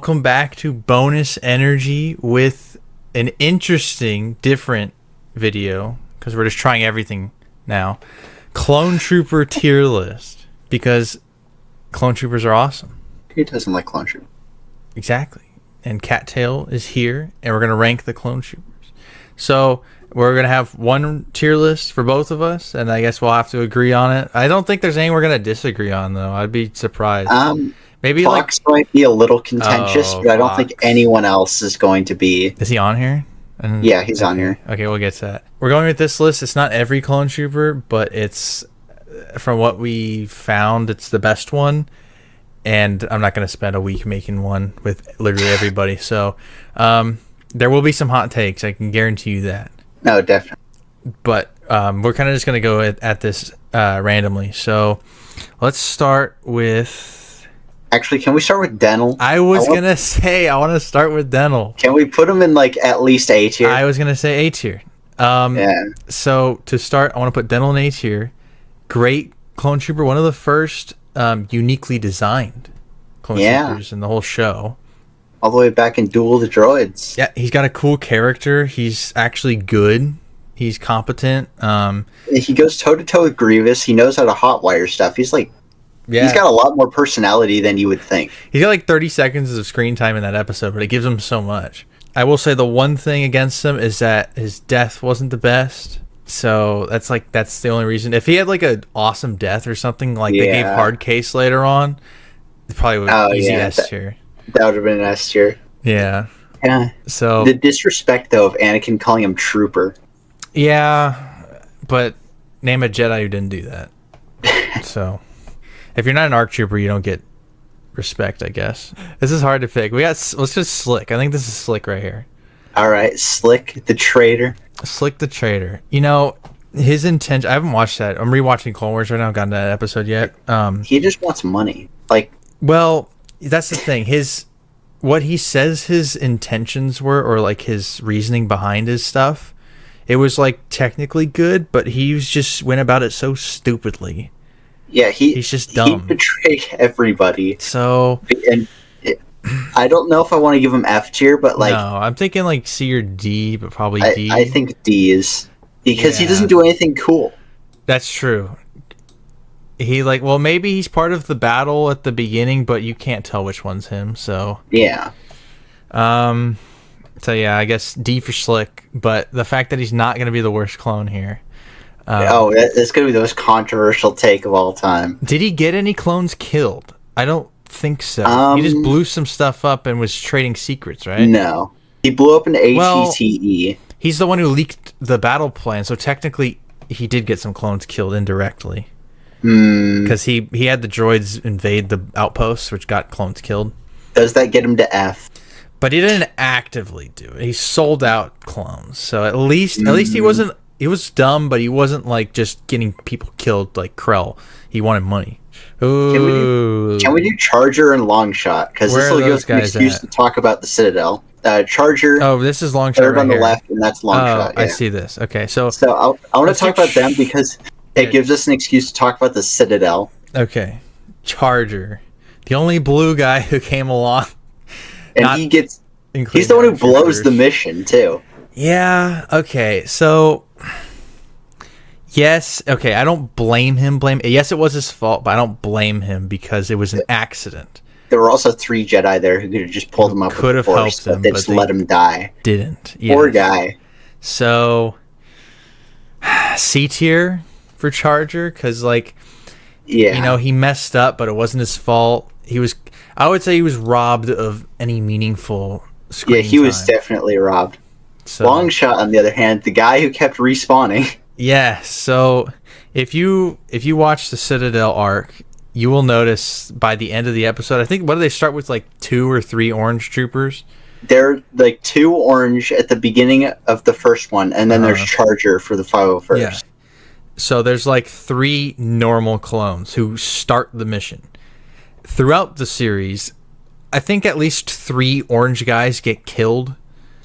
welcome back to Bonus Energy with an interesting, different video, because we're just trying everything now. Clone Trooper tier list, because Clone Troopers are awesome. Who doesn't like Clone Troopers? Exactly. And Cattail is here, and we're going to rank the Clone Troopers. So we're going to have one tier list for both of us, and I guess we'll have to agree on it. I don't think there's anything we're going to disagree on, though. I'd be surprised. Maybe Fox might be a little contentious, but I don't think anyone else is going to be. Is he on here? Yeah, he's on here. Okay, we'll get to that. We're going with this list. It's not every Clone Trooper, but it's, from what we found, it's the best one. And I'm not going to spend a week making one with literally everybody. So there will be some hot takes. I can guarantee you that. No, definitely. But we're kind of just going to go at this randomly. So let's start with... Actually, can we start with Denel? I was going to say, I want to start with Denel. Can we put him in, like, at least A tier? I was going to say A tier. Yeah. So to start, I want to put Denel in A tier. Great Clone Trooper. One of the first uniquely designed Clone Troopers in the whole show. All the way back in Duel of the Droids. Yeah, he's got a cool character. He's actually good. He's competent. He goes toe-to-toe with Grievous. He knows how to hotwire stuff. He's like... Yeah. He's got a lot more personality than you would think. He's got like 30 seconds of screen time in that episode, but it gives him so much. I will say the one thing against him is that his death wasn't the best. So that's the only reason. If he had like an awesome death or something, like they gave Hard Case later on, it probably would be easy S tier. That would have been an S tier. Yeah. Yeah. So the disrespect though of Anakin calling him Trooper. Yeah, but name a Jedi who didn't do that. So if you're not an ARC Trooper, you don't get respect, I guess. This is hard to pick. Let's just Slick. I think this is Slick right here. All right, Slick the traitor. Slick the traitor. You know, his intention... I haven't watched that. I'm rewatching Clone Wars right now. I haven't gotten to that episode yet. He just wants money. Like, well, that's the thing. What he says his intentions were, or like his reasoning behind his stuff, it was like technically good, but he just went about it so stupidly. Yeah, he's just dumb. He betrayed everybody. So, and I don't know if I want to give him F tier, but like, no, I'm thinking like C or D, but probably D. I think D is because he doesn't do anything cool. That's true. Well, maybe he's part of the battle at the beginning, but you can't tell which one's him. So yeah. So yeah, I guess D for Slick, but the fact that he's not going to be the worst clone here. That's going to be the most controversial take of all time. Did he get any clones killed? I don't think so. He just blew some stuff up and was trading secrets, right? No. He blew up an HETE. He's the one who leaked the battle plan, so technically he did get some clones killed indirectly. Because he had the droids invade the outposts, which got clones killed. Does that get him to F? But he didn't actively do it. He sold out clones. So at least he wasn't... He was dumb, but he wasn't like just getting people killed like Krell. He wanted money. Ooh. Can we do Charger and Longshot? Because this will give us an excuse to talk about the Citadel. Charger. Oh, this is Longshot right on the here. left, and that's Longshot. I see this. Okay, so I want to talk about them because it gives us an excuse to talk about the Citadel. Okay, Charger, the only blue guy who came along, and he's the one who blows the mission too. Yeah. Okay. So. Yes. Okay. I don't blame him. Yes, it was his fault, but I don't blame him because it was an accident. There were also 3 Jedi there who could have just pulled him up. Could have helped him, but they just let him die. Didn't. Yes. Poor guy. So C tier for Charger because he messed up, but it wasn't his fault. I would say he was robbed of any meaningful screen time. Was definitely robbed. So, Longshot, on the other hand, the guy who kept respawning. Yeah, so if you watch the Citadel arc, you will notice by the end of the episode, I think, what do they start with, like 2 or 3 orange troopers? They're like 2 orange at the beginning of the first one, and then there's Charger for the 501st. Yeah. So there's like 3 normal clones who start the mission. Throughout the series, I think at least 3 orange guys get killed.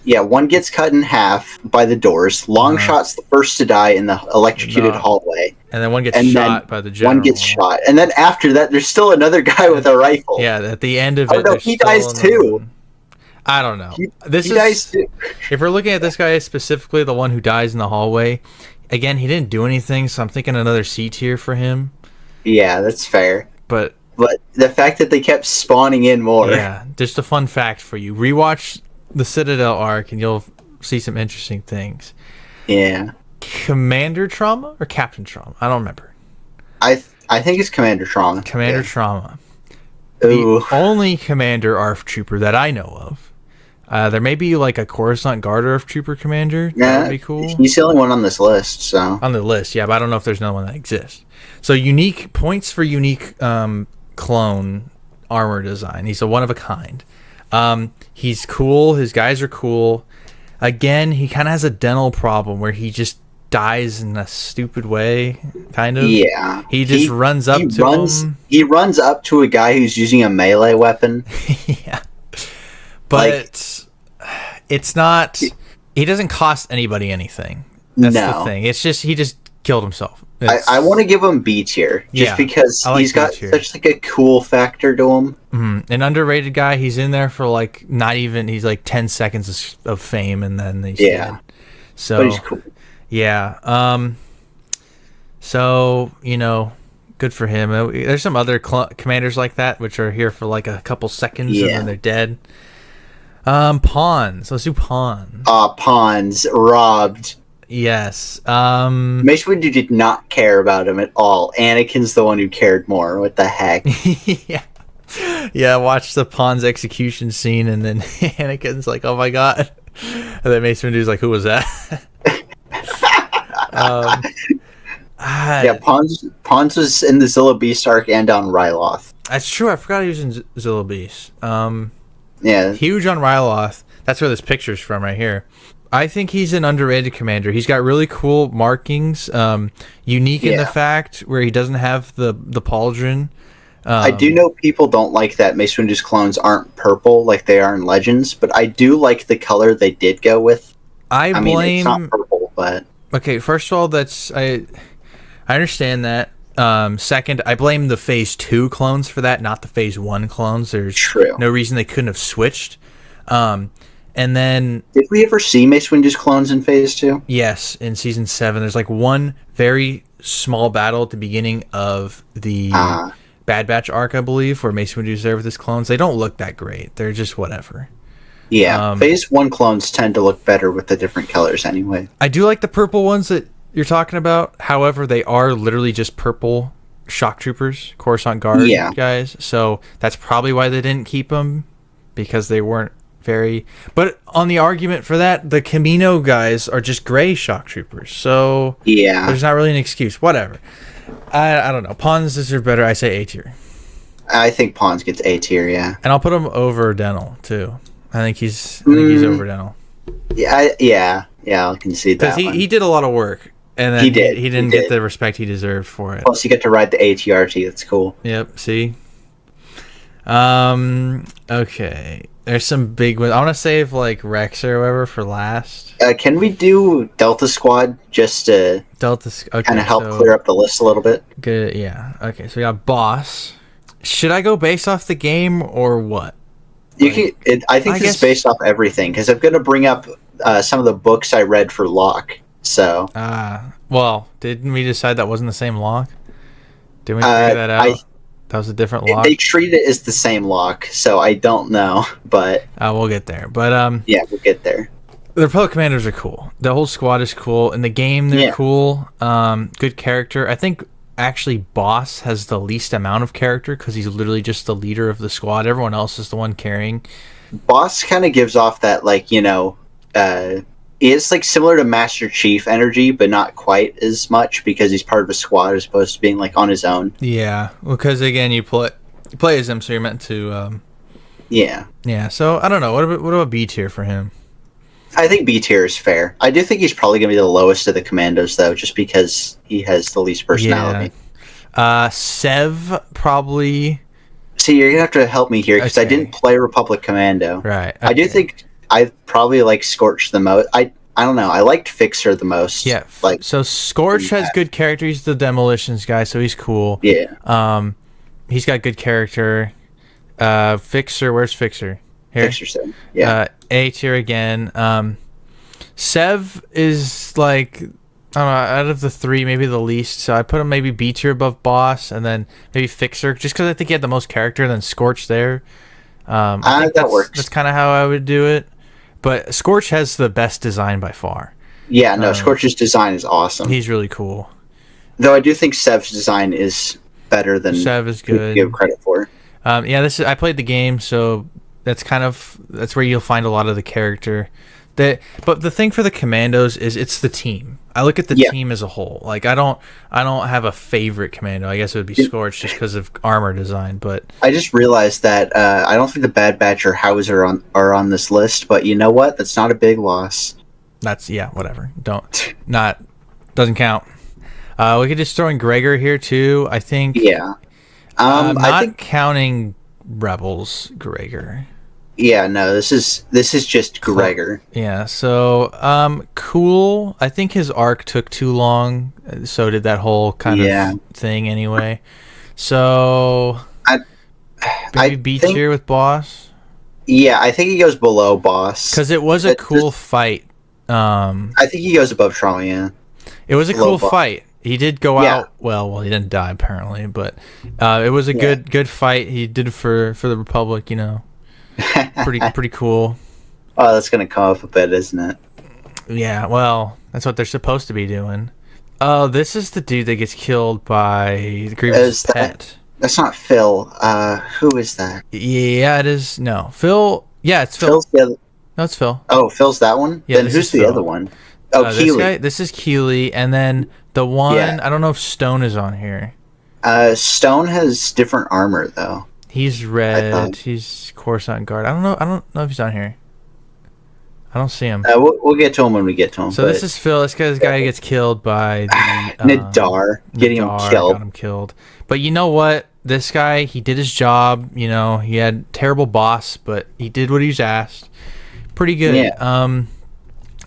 Yeah, one gets cut in half by the doors. Longshot's the first to die in the electrocuted hallway. And then one gets and shot then by the general. one gets shot, and then after that, there's still another guy with a rifle. Yeah, at the end of Oh it, no, there's he still dies another too. one. I don't know. He dies too. If we're looking at this guy specifically, the one who dies in the hallway, again, he didn't do anything, so I'm thinking another C tier for him. Yeah, that's fair. But the fact that they kept spawning in more. yeah, just a fun fact for you. Rewatch the Citadel arc, and you'll see some interesting things. Yeah. Commander Trauma or Captain Trauma? I don't remember. I think it's Commander Trauma. Commander Trauma. Ooh. The only Commander ARF Trooper that I know of. There may be like a Coruscant Guard ARF Trooper Commander. That would be cool. He's the only one on this list, so. On the list, yeah, but I don't know if there's another one that exists. So unique points for unique clone armor design. He's a one of a kind. He's cool. His guys are cool. Again, he kind of has a dental problem where he just dies in a stupid way, kind of. Yeah. He just runs up to him. He runs up to a guy who's using a melee weapon. Yeah. But it's not... He doesn't cost anybody anything. That's the thing. It's just... He just killed himself. I want to give him B tier. Just because he's got such like a cool factor to him. Mm-hmm. An underrated guy. He's in there for like not even... He's like 10 seconds of fame and then he's dead. So, but he's cool. Yeah. So, you know, good for him. There's some other commanders like that, which are here for like a couple seconds and then they're dead. Pawns. Let's do Pawns. Pawns. Robbed. Yes. Mace Windu did not care about him at all. Anakin's the one who cared more. What the heck? Yeah. Yeah, watch the Pawns execution scene and then Anakin's like, oh my god. And then Mace Windu's like, who was that? Yeah, Pawns was in the Zilla Beast arc and on Ryloth. That's true. I forgot he was in Zilla Beast. Yeah, huge on Ryloth. That's where this picture's from, right here. I think he's an underrated commander. He's got really cool markings, unique in the fact where he doesn't have the pauldron. I do know people don't like that Mace Windu's clones aren't purple like they are in Legends, but I do like the color they did go with. I mean, it's not purple, but okay. First of all, I understand that. Second, I blame the Phase 2 clones for that, not the Phase 1 clones. There's no reason they couldn't have switched. And then... Did we ever see Mace Windu's clones in Phase 2? Yes, in Season 7. There's like one very small battle at the beginning of the Bad Batch arc, I believe, where Mace Windu's there with his clones. They don't look that great. They're just whatever. Yeah, Phase 1 clones tend to look better with the different colors anyway. I do like the purple ones that you're talking about. However, they are literally just purple shock troopers, Coruscant Guard guys. So that's probably why they didn't keep them, because they weren't very... But on the argument for that, the Camino guys are just gray shock troopers. So there's not really an excuse. Whatever. I don't know. Pawns deserve better. I say A tier. I think Pawns gets A tier, yeah. And I'll put him over Dental, too. I think he's over Dental. Yeah, I can see that. Because he did a lot of work. And then he didn't get the respect he deserved for it. Plus, you get to ride the ATRT. That's cool. Yep. See. Okay. There's some big ones. I want to save like Rex or whatever for last. Can we do Delta Squad just to kind of help clear up the list a little bit? Good. Yeah. Okay. So we got Boss. Should I go based off the game or what? I think this is based off everything, because I'm going to bring up some of the books I read for Locke. So. Well, didn't we decide that wasn't the same Locke? Didn't we figure that out? That was a different Locke. They treat it as the same Locke, so I don't know, but we'll get there. But yeah, we'll get there. The Republic commanders are cool. The whole squad is cool. In the game, they're cool. Good character. I think actually Boss has the least amount of character because he's literally just the leader of the squad. Everyone else is the one carrying. Boss kind of gives off that, like, it's like similar to Master Chief energy, but not quite as much because he's part of a squad as opposed to being like on his own. Yeah, because again, you play as him, so you're meant to. Yeah. So I don't know. What about B tier for him? I think B tier is fair. I do think he's probably going to be the lowest of the commandos, though, just because he has the least personality. Yeah. Sev probably. See, you're gonna have to help me here because I didn't play Republic Commando. Right. Okay. I do think I probably like Scorch the most. I don't know. I liked Fixer the most. Yeah. Like, So Scorch has good character. He's the demolitions guy, so he's cool. yeah. He's got good character. Fixer, where's Fixer? Here. Fixer said, yeah. A tier again. Sev is like, I don't know, out of the three, maybe the least. So I put him maybe B tier above Boss, and then maybe Fixer, just because I think he had the most character. Then Scorch there. I think that works. That's kind of how I would do it. But Scorch has the best design by far. Yeah, no, Scorch's design is awesome. He's really cool. Though I do think Sev's design is better than Sev is good. Give credit for. Yeah, I played the game, so that's where you'll find a lot of the character. But the thing for the Commandos is it's the team. I look at the team as a whole. Like I don't have a favorite commando. I guess it would be Scorch just because of armor design. But I just realized that I don't think the Bad Batch or Hauser are on this list. But you know what? That's not a big loss. That's whatever. Doesn't count. We could just throw in Gregor here too. I think. Yeah. I think counting Rebels, Gregor. Yeah, no, this is just Gregor. Yeah, so cool. I think his arc took too long. So did that whole kind of thing anyway. So maybe B tier with Boss. Yeah, I think he goes below Boss because it was a cool fight. I think he goes above Trauma. Yeah, it was a cool fight. He did go out well. He didn't die apparently, but it was a good fight. He did it for the Republic. You know. Pretty cool. Oh, that's gonna come up a bit, isn't it? Yeah, well, that's what they're supposed to be doing. Oh, this is the dude that gets killed by the Grievous pet. That's not Phil. Who is that? Yeah, it is. No, Phil. Yeah, it's Phil. Phil's the other... No, it's Phil. Oh, Phil's that one. Yeah, then who's the other one? Oh, Keeley. This is Keeley, and then the one. I don't know if Stone is on here. Stone has different armor though. He's red. He's Coruscant Guard. I don't know if he's on here. I don't see him. We'll get to him when we get to him. So this is Phil. This guy gets killed by the Nadar. Getting him killed. Got him killed. But you know what? This guy, he did his job. You know, he had terrible boss, but he did what he was asked. Pretty good. Yeah.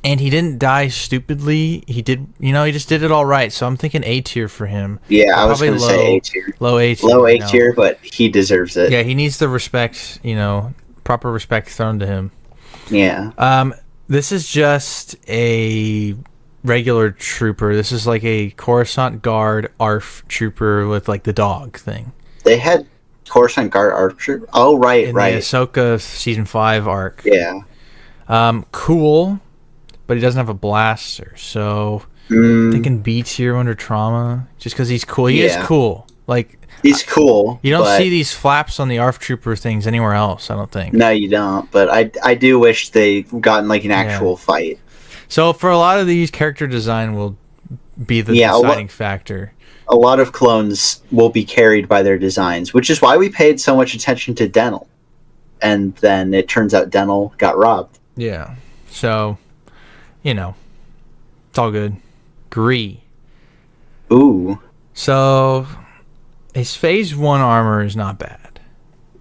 And he didn't die stupidly. He did, he just did it all right. So I'm thinking A tier for him. Yeah, I was going to say A tier. Low A tier. Low A tier, but he deserves it. Yeah, he needs the respect, proper respect thrown to him. Yeah. This is just a regular trooper. This is like a Coruscant Guard ARF trooper with like the dog thing. They had Coruscant Guard ARF trooper? Oh, right, in right. the Ahsoka Season 5 arc. Yeah. Cool. But he doesn't have a blaster, so thinking B tier under Trauma, just because he's cool. He is cool. Like he's cool. You don't see these flaps on the ARF Trooper things anywhere else. I don't think. No, you don't. But I do wish they gotten like an actual fight. So for a lot of these, character design will be the deciding factor. A lot of clones will be carried by their designs, which is why we paid so much attention to Denel, and then it turns out Denel got robbed. Yeah. So. It's all good. Gree. Ooh. So, his Phase 1 armor is not bad.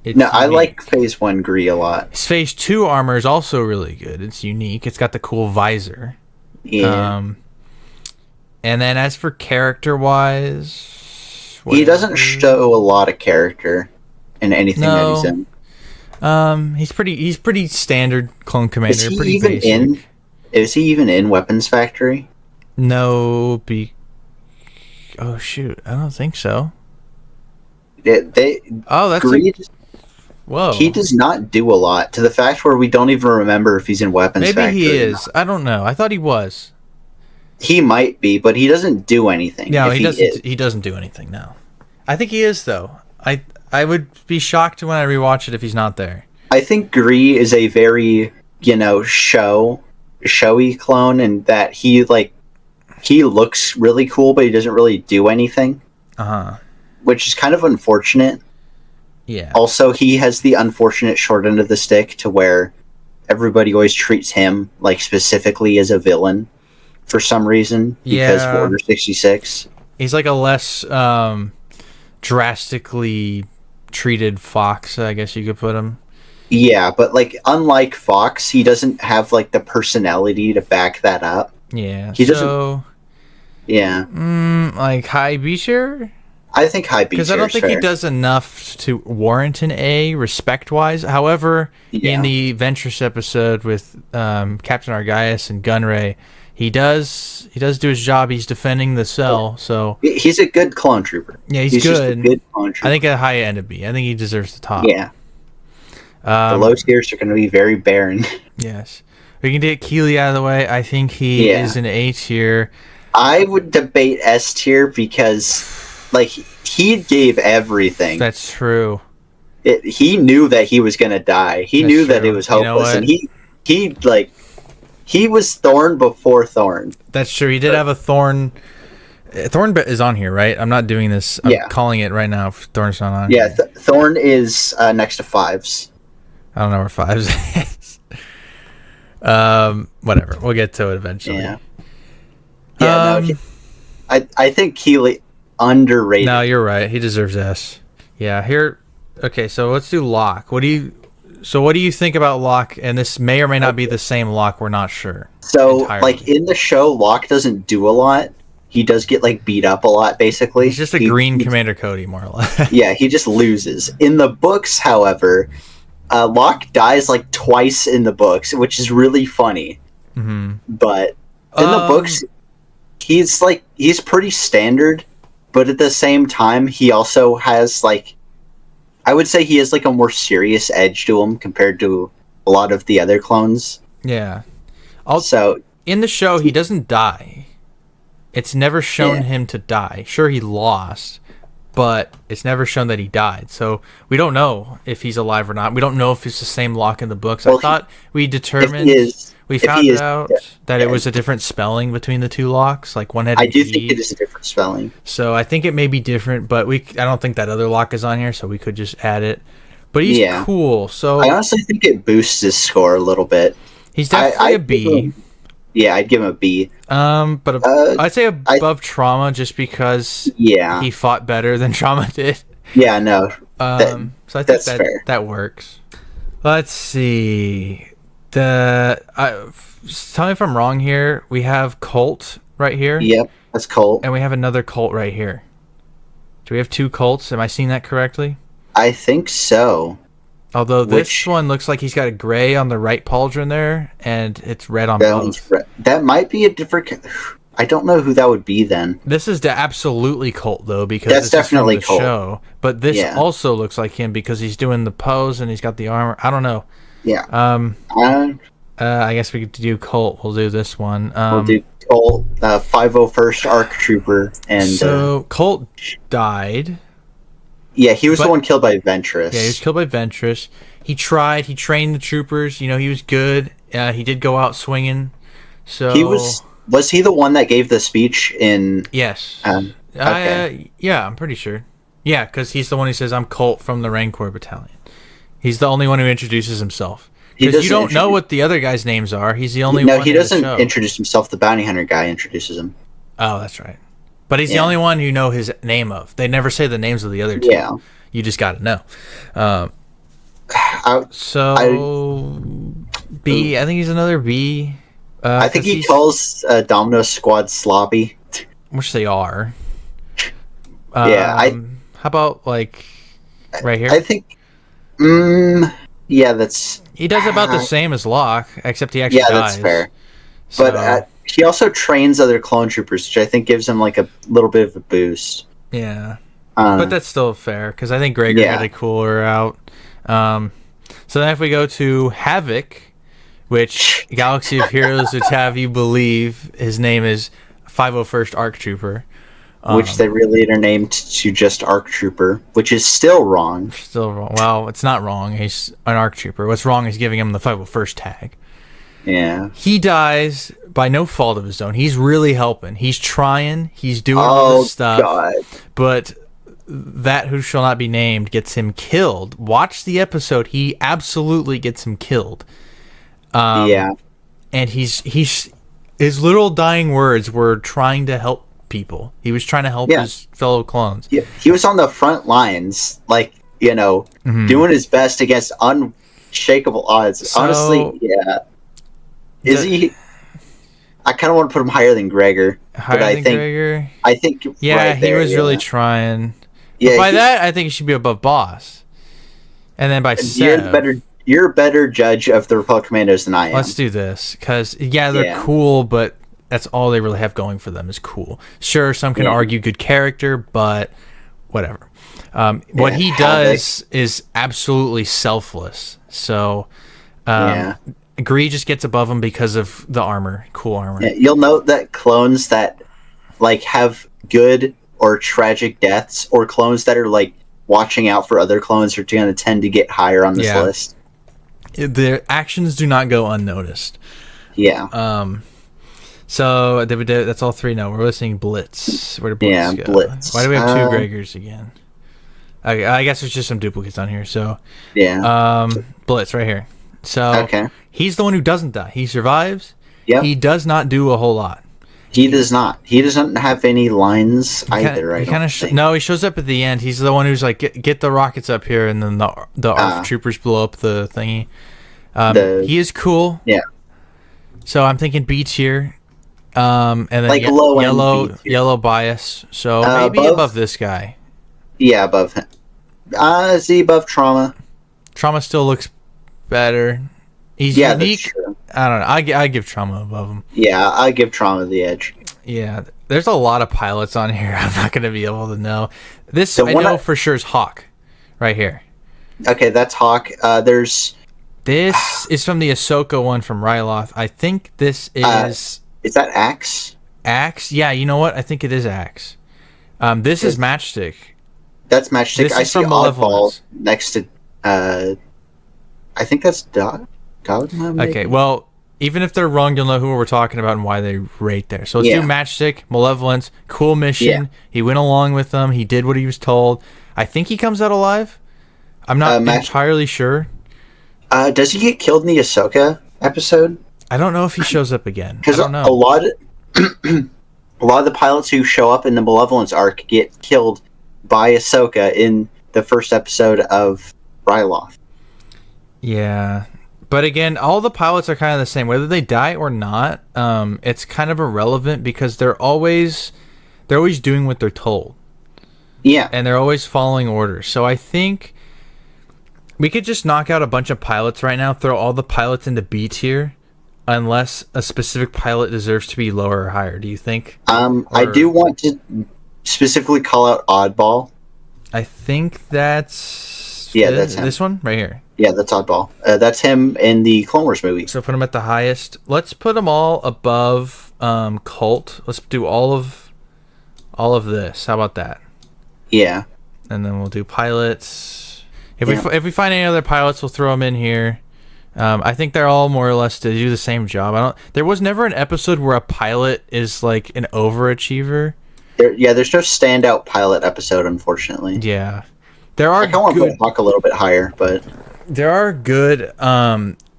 I like Phase 1 Gree a lot. His Phase 2 armor is also really good. It's unique. It's got the cool visor. Yeah. And then as for character-wise... He doesn't show a lot of character in anything that he's in. He's pretty standard clone commander. Is he pretty even basic. Is he even in Weapons Factory? No, oh shoot, I don't think so. Whoa. He does not do a lot, to the fact where we don't even remember if he's in Weapons Factory. Maybe he is. I don't know. I thought he was. He might be, but he doesn't do anything. No, he doesn't. He doesn't do anything. No, I think he is though. I would be shocked when I rewatch it if he's not there. I think Gree is a very showy clone, and that he looks really cool, but he doesn't really do anything. Which is kind of unfortunate. Yeah. Also, he has the unfortunate short end of the stick to where everybody always treats him like specifically as a villain for some reason because of Order 66. He's like a less drastically treated fox, I guess you could put him. Yeah, but like unlike Fox, he doesn't have like the personality to back that up. Yeah. He doesn't. So, Yeah, like High Beecher? I think High Beecher Because I don't is think he fair. does enough to warrant an A respect-wise. However, Yeah. in the Ventress episode with Captain Argaius and Gunray, he does do his job. He's defending the cell, so He's a good clone trooper. yeah, he's Just a good. good clone trooper. I think a high end of B. I think he deserves the top. Yeah, the low tiers are going to be very barren. Yes. We can get Keeley out of the way. I think he Yeah. is an A tier. I would debate S tier because, like, he gave everything. That's true. He knew that he was going to die. He That's knew that true. it was You know hopeless, what? and he was Thorn before Thorn. That's true. He did have a Thorn. Thorn is on here, right? I'm not doing this. I'm Yeah. calling it right now. If Thorn's not on Yeah, here. Thorn is next to Fives. I don't know where Fives is. Whatever. We'll get to it eventually. Yeah. Yeah, Um, I think Keeley underrated. No, you're right. He deserves S. Yeah. Here. Okay. So let's do Locke. What do you think about Locke? And this may or may not be the same Locke. We're not sure. So, entirely. like, in the show, Locke doesn't do a lot. He does get, like, beat up a lot, basically. He's just a green Commander Cody, more or less. Yeah, he just loses. In the books, however, Locke dies, like, twice in the books, which is really funny. Mm-hmm. But in the books, he's pretty standard, but at the same time, he also has, like, I would say he has, like, a more serious edge to him compared to a lot of the other clones. Yeah. So, In the show, he doesn't die. It's never shown Yeah. him to die. Sure, he lost, but it's never shown that he died. So we don't know if he's alive or not. We don't know if it's the same Locke in the books. Well, I thought we determined. We if he found is out dead, that it was a different spelling between the two Locks. Like one had. I an do E. think it is a different spelling. So I think it may be different, but I don't think that other Locke is on here, so we could just add it. But he's Yeah. cool. So I honestly think it boosts his score a little bit. he's definitely a B. Yeah, I'd give him a B. But I'd say above Trauma just because Yeah. he fought better than Trauma did. Yeah, no. So I think that's fair. that works. Let's see. Tell me if I'm wrong here. We have Colt right here, Yep, that's Colt. and we have another Colt right here. Do we have two Colts? Am I seeing that correctly? I think so. Although this Which- one looks like he's got a gray on the right pauldron there, and it's red on That, both. one's that might be a different. I don't know who that would be then. This is absolutely Colt though, because That's this is from definitely the Colt. show. But this Yeah. also looks like him because he's doing the pose and he's got the armor. I don't know. Yeah. I guess we could do Colt. We'll do this one. We'll do Colt, 501st ARC Trooper, and So Colt died. yeah, he was but- the one killed by Ventress. Yeah, he was killed by Ventress. He tried. He trained the troopers. You know, he was good. He did go out swinging. So He was he the one that gave the speech in? Yes. Okay. Yeah, I'm pretty sure. Yeah, because he's the one who says, "I'm Colt from the Rancor Battalion." He's the only one who introduces himself. He Because you doesn't don't know introduce- what the other guys' names are. He's the only No, one. he in the doesn't show. introduce himself. The bounty hunter guy introduces him. Oh, that's right. But he's the Yeah. only one you know his name of. They never say the names of the other two. Yeah. You just got to know. I B. I think he's another B. I think 'cause he calls Domino Squad sloppy. which they are. Yeah, How about like right here? I think. Yeah, that's He does about the same as Locke, except he actually yeah, dies. that's fair. So, But he also trains other clone troopers, which I think gives him like a little bit of a boost. yeah, but that's still fair because I think Gregor Yeah. had a cooler out. So then if we go to Havoc, which Galaxy of Heroes would have you believe his name is 501st ARC Trooper. Which they relater named to just ARC Trooper, which is still wrong. Still wrong. Well, it's not wrong. He's an ARC Trooper. What's wrong is giving him the 501st tag. Yeah. He dies by no fault of his own. He's really helping. He's trying. He's doing all Oh this stuff. God. But that who shall not be named gets him killed. Watch the episode. He absolutely gets him killed. Yeah. And he's his little dying words were trying to help people. He was trying to help Yeah. his fellow clones. He was on the front lines, like, Mm-hmm. doing his best against unshakable odds. So, Honestly, yeah. Is he? I kind of want to put him higher than Gregor. Higher but than Gregor? I think. Yeah, right he there, was really trying. Yeah. But by that, I think he should be above Boss. And then by Sev. You're a better judge of the Republic Commandos than I am. Let's do this. Because, they're cool, but that's all they really have going for them is cool. Sure, some can argue good character, but whatever. What he does is absolutely selfless. So, Gree just gets above him because of the armor, cool armor. Yeah, you'll note that clones that have good or tragic deaths, or clones that are watching out for other clones, are going to tend to get higher on this list. Their actions do not go unnoticed. Yeah. So that's all three now. We're listening Blitz. Where did Blitz go? Blitz. Why do we have two Gregors again? I guess there's just some duplicates on here. So Blitz right here. So he's the one who doesn't die. He survives. Yep. He does not do a whole lot. He does not. He doesn't have any lines either. He shows up at the end. He's the one who's like, get the rockets up here, and then the ARF troopers blow up the thingy. He is cool. Yeah. So I'm thinking B tier. And then yellow bias. So maybe above this guy. Yeah, above him. Is he above Trauma? Trauma still looks better. He's unique. I don't know. I give Trauma above him. Yeah, I give Trauma the edge. Yeah, there's a lot of pilots on here. I'm not going to be able to know. This I know for sure is Hawk, right here. Okay, that's Hawk. This is from the Ahsoka one from Ryloth. I think this is. Is that Axe? Axe? Yeah, you know what? I think it is Axe. This is Matchstick. That's Matchstick. I see Oddball next to. I think that's Dogma. Okay, well, even if they're wrong, you'll know who we're talking about and why they rate there. So let's do Matchstick, Malevolence, cool mission. Yeah. He went along with them. He did what he was told. I think he comes out alive. I'm not entirely sure. Does he get killed in the Ahsoka episode? I don't know if he shows up again. Because a lot of the pilots who show up in the Malevolence arc get killed by Ahsoka in the first episode of Ryloth. Yeah. But again, all the pilots are kind of the same. Whether they die or not, it's kind of irrelevant because they're always doing what they're told. Yeah. And they're always following orders. So I think we could just knock out a bunch of pilots right now, throw all the pilots into B tier, unless a specific pilot deserves to be lower or higher. Do you think? I do want to specifically call out Oddball. I think that's that's him. This one right here. Yeah, that's Oddball. That's him in the Clone Wars movie. So put him at the highest. Let's put them all above Cult. Let's do all of this. How about that? Yeah. And then we'll do pilots. If we find any other pilots, we'll throw them in here. I think they're all more or less to do the same job. There was never an episode where a pilot is like an overachiever. There's no standout pilot episode, unfortunately. Yeah. There are. I kind of want to put Hawk a little bit higher, but there are good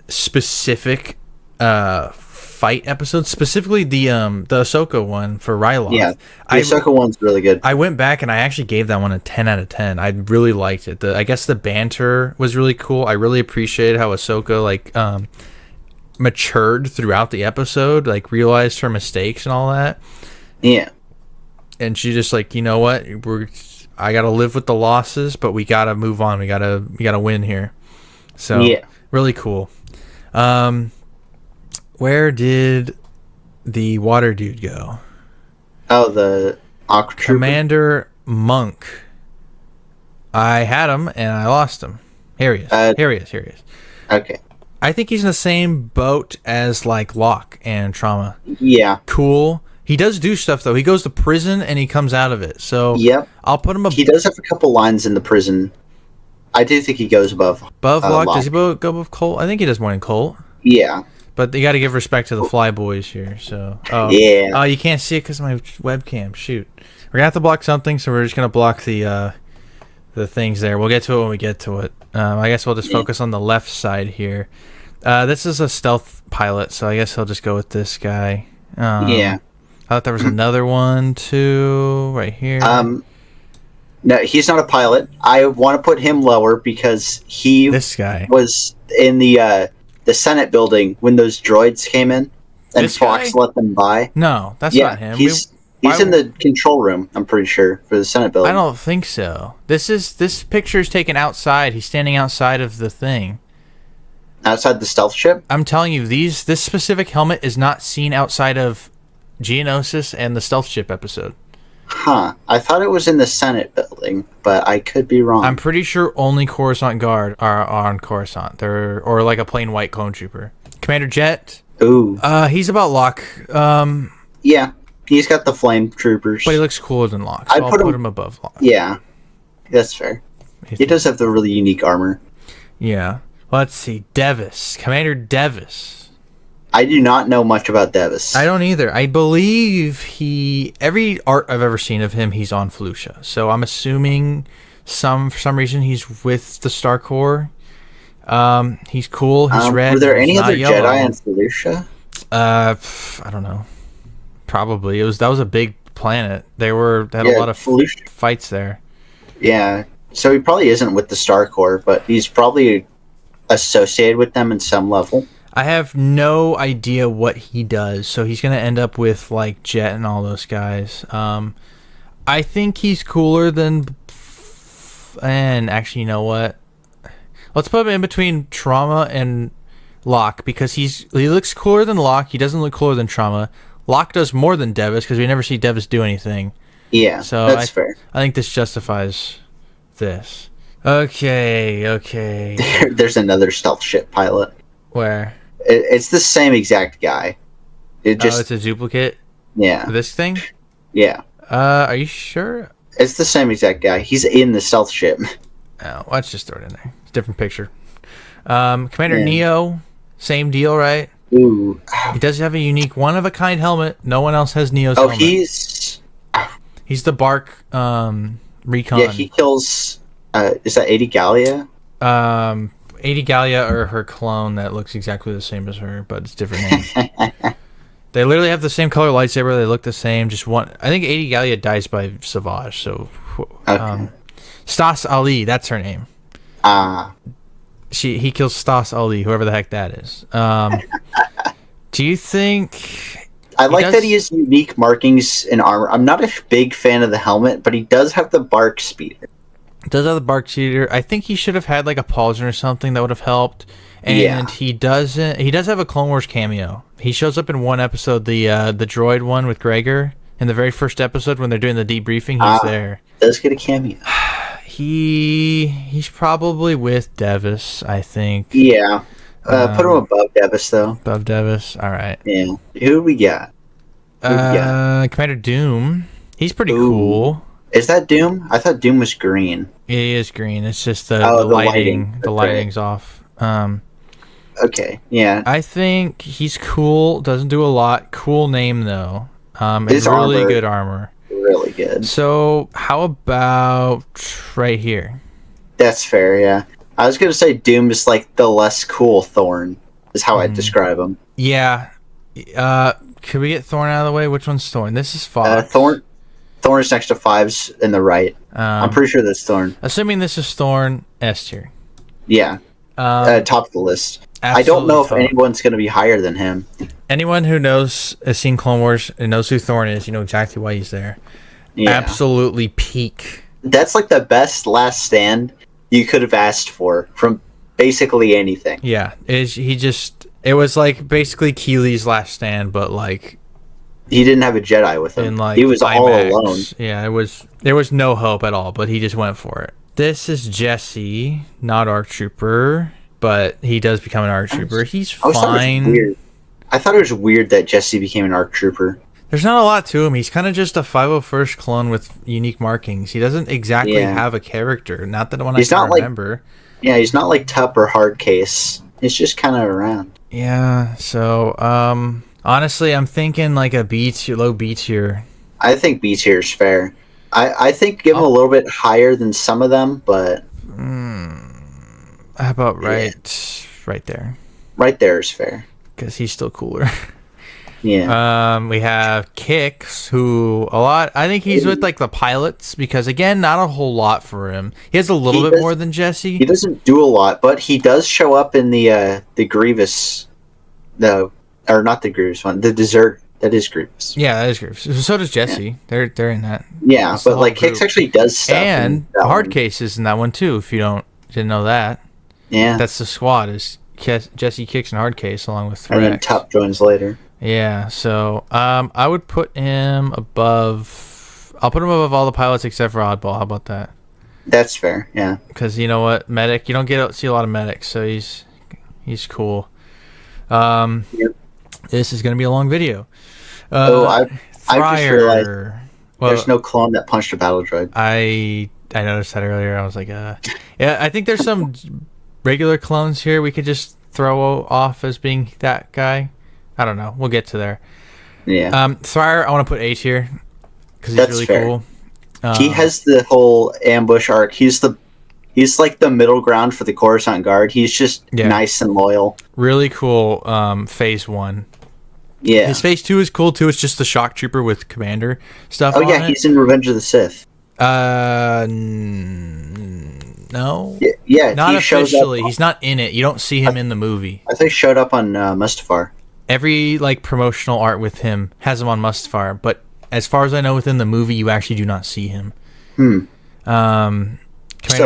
specific fight episodes, specifically the Ahsoka one for Ryloth. Yeah, the Ahsoka one's really good. I went back and I actually gave that one a 10 out of 10. I really liked it. I guess the banter was really cool. I really appreciated how Ahsoka matured throughout the episode, realized her mistakes and all that. Yeah. And she just you know what, I gotta live with the losses, but we gotta move on. We gotta win here. So really cool. Where did the water dude go? Oh, the Aqua Trooper? Commander Monk. I had him and I lost him. Here he is. Here he is. Okay. I think he's in the same boat as Locke and Trauma. Yeah. Cool. He does do stuff though. He goes to prison and he comes out of it. So I'll put him. He does have a couple lines in the prison. I do think he goes above Locke. Does he go above Colt? I think he does more than Colt. Yeah. But you got to give respect to the Fly Boys here. So you can't see it because of my webcam. Shoot, we're gonna have to block something, so we're just gonna block the things there. We'll get to it when we get to it. I guess we'll just focus on the left side here. This is a stealth pilot, so I guess I'll just go with this guy. I thought there was another one too right here. No, he's not a pilot. I want to put him lower because he This guy. was in the Senate building when those droids came in, and This Fox guy? let them by. No, that's Yeah, not him. he's why- in the control room. I'm pretty sure for the Senate building. I don't think so. This picture is taken outside. He's standing outside of the thing. Outside the stealth ship. I'm telling you, this specific helmet is not seen outside of Geonosis and the stealth ship episode. Huh. I thought it was in the Senate building, but I could be wrong. I'm pretty sure only Coruscant Guard are on Coruscant. They're or like a plain white clone trooper. Commander Jet. Ooh. He's about Locke. Yeah. He's got the flame troopers. But he looks cooler than Locke. So I'd I'll put put him- him above Locke. Yeah. That's fair. He does have the really unique armor. Yeah. Let's see. Devis. Commander Devis. I do not know much about Devis. I don't either. I believe every art I've ever seen of him, he's on Felucia. So I'm assuming for some reason he's with the Star Corps. He's cool. He's red. Were there any he's not other yellow. Jedi in Felucia? I don't know. Probably that was a big planet. They had a lot of Felucia. fights there. Yeah. So he probably isn't with the Star Corps, but he's probably associated with them in some level. I have no idea what he does, so he's gonna end up with like Jet and all those guys. I think he's cooler than, and actually, you know what? Let's put him in between Trauma and Locke because he looks cooler than Locke. He doesn't look cooler than Trauma. Locke does more than Devis because we never see Devis do anything. Yeah, So that's fair. I think this justifies this. Okay. There's another stealth ship pilot. Where? It's the same exact guy. It Oh, just it's a duplicate. yeah, This thing? yeah. Are you sure? It's the same exact guy. He's in the stealth ship. Oh, let's just throw it in there. It's a different picture. Commander Yeah. Neo, same deal, right? Ooh. He does have a unique one-of-a-kind helmet. No one else has Neo's Oh, helmet. He's the Bark recon. yeah. He kills. Is that 80 Gallia? 80 Gallia or her clone that looks exactly the same as her, but it's different names. They literally have the same color lightsaber. They look the same. Just one. I think 80 Gallia dies by Savage. So, Okay. Stas Ali, that's her name. He kills Stas Ali, whoever the heck that is. Do you think? I like does- that he has unique markings in armor. I'm not a big fan of the helmet, but he does have the bark speeder. Does have the Bark Cheater? I think he should have had like a pauldron or something that would have helped. And Yeah. he doesn't. He does have a Clone Wars cameo. He shows up in one episode, the droid one with Gregor. In the very first episode when they're doing the debriefing, he's there. Does get a cameo. He's probably with Devis, I think. Yeah. Put him above Devis though. Above Devis. All right. Yeah. Who we got? Commander Doom. He's pretty Ooh. cool. Is that Doom? I thought Doom was green. He is green. It's just the Oh, the lighting. lighting. The That's right. lighting's off. Okay. Yeah. I think he's cool. Doesn't do a lot. Cool name though. And His really armor- good armor. Really good. So how about right here? That's fair. Yeah. I was gonna say Doom is like the less cool Thorn. Is how I'd describe him. Yeah. Could we get Thorn out of the way? Which one's Thorn? This is Fox. Thorn is next to Fives in the right. I'm pretty sure that's Thorn. Assuming this is Thorn, S tier. Yeah. Top of the list. I don't know if Absolutely Thorn. anyone's gonna be higher than him. Anyone who has seen Clone Wars and knows who Thorn is, you know exactly why he's there. Yeah. Absolutely peak. That's like the best last stand you could have asked for from basically anything. Yeah. It was like basically Keeley's last stand, but like He didn't have a Jedi with him. in like He was all IMAX. alone. Yeah, there was no hope at all, but he just went for it. This is Jesse, not ARC Trooper, but he does become an ARC Trooper. He's I always thought it was fine. weird. I thought it was weird that Jesse became an ARC Trooper. There's not a lot to him. He's kind of just a 501st clone with unique markings. He doesn't exactly Yeah. have a character. Not that one He's I can not like- remember. Yeah, he's not like Tup or Hardcase. He's just kind of around. Yeah. So, honestly, I'm thinking like a B tier, low B tier. I think B tier is fair. I think give him a little bit higher than some of them, but How about right there? right there is fair. Because he's still cooler. Yeah. We have Kix, who I think he's with like the pilots because again, not a whole lot for him. He has a little bit more than Jesse. He doesn't do a lot, but he does show up in the Grievous, or not the Grievous one, the dessert. That is Grievous. Yeah, that is Grievous. So does Jesse. Yeah. They're in that. Yeah, It's but like Kix actually does stuff. And Hardcase is in that one too. If you didn't know that. Yeah. That's the squad. Is Jesse, Kix, and Hardcase along with Threx. And then Tup joins later. Yeah. So I would put him above. I'll put him above all the pilots except for Oddball. How about that? That's fair. Yeah. Because you know what, medic. You don't see a lot of medics, so he's cool. Yep. This is gonna be a long video. I just realized well, there's no clone that punched a battle droid. I noticed that earlier. I was like, yeah. I think there's some regular clones here we could just throw off as being that guy. I don't know. We'll get to there. Yeah. Thryer, I want to put A tier because he's really fair. cool. He has the whole ambush arc. He's like the middle ground for the Coruscant Guard. He's just nice and loyal. Really cool. Phase 1. Yeah. His phase 2 is cool too. It's just the shock trooper with commander stuff. Oh yeah, he's in Revenge of the Sith. No. Yeah, not he officially. He's not in it. You don't see him in the movie. I think he showed up on Mustafar. Every like promotional art with him has him on Mustafar, but as far as I know, within the movie, you actually do not see him. Commander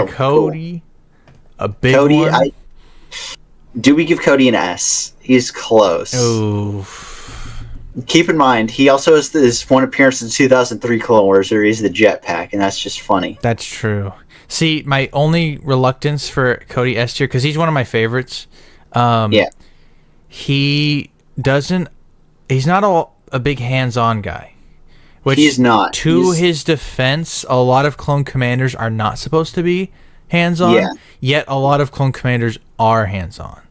Cody, cool. A big Cody, one. Do we give Cody an S? He's close. Oh. Keep in mind, he also has this one appearance in 2003 Clone Wars where he's the jetpack, and that's just funny. That's true. See, my only reluctance for Cody S tier, because he's one of my favorites. He's not a big hands-on guy. Which, he's not. His defense, a lot of clone commanders are not supposed to be hands-on, yet a lot of clone commanders are hands-on.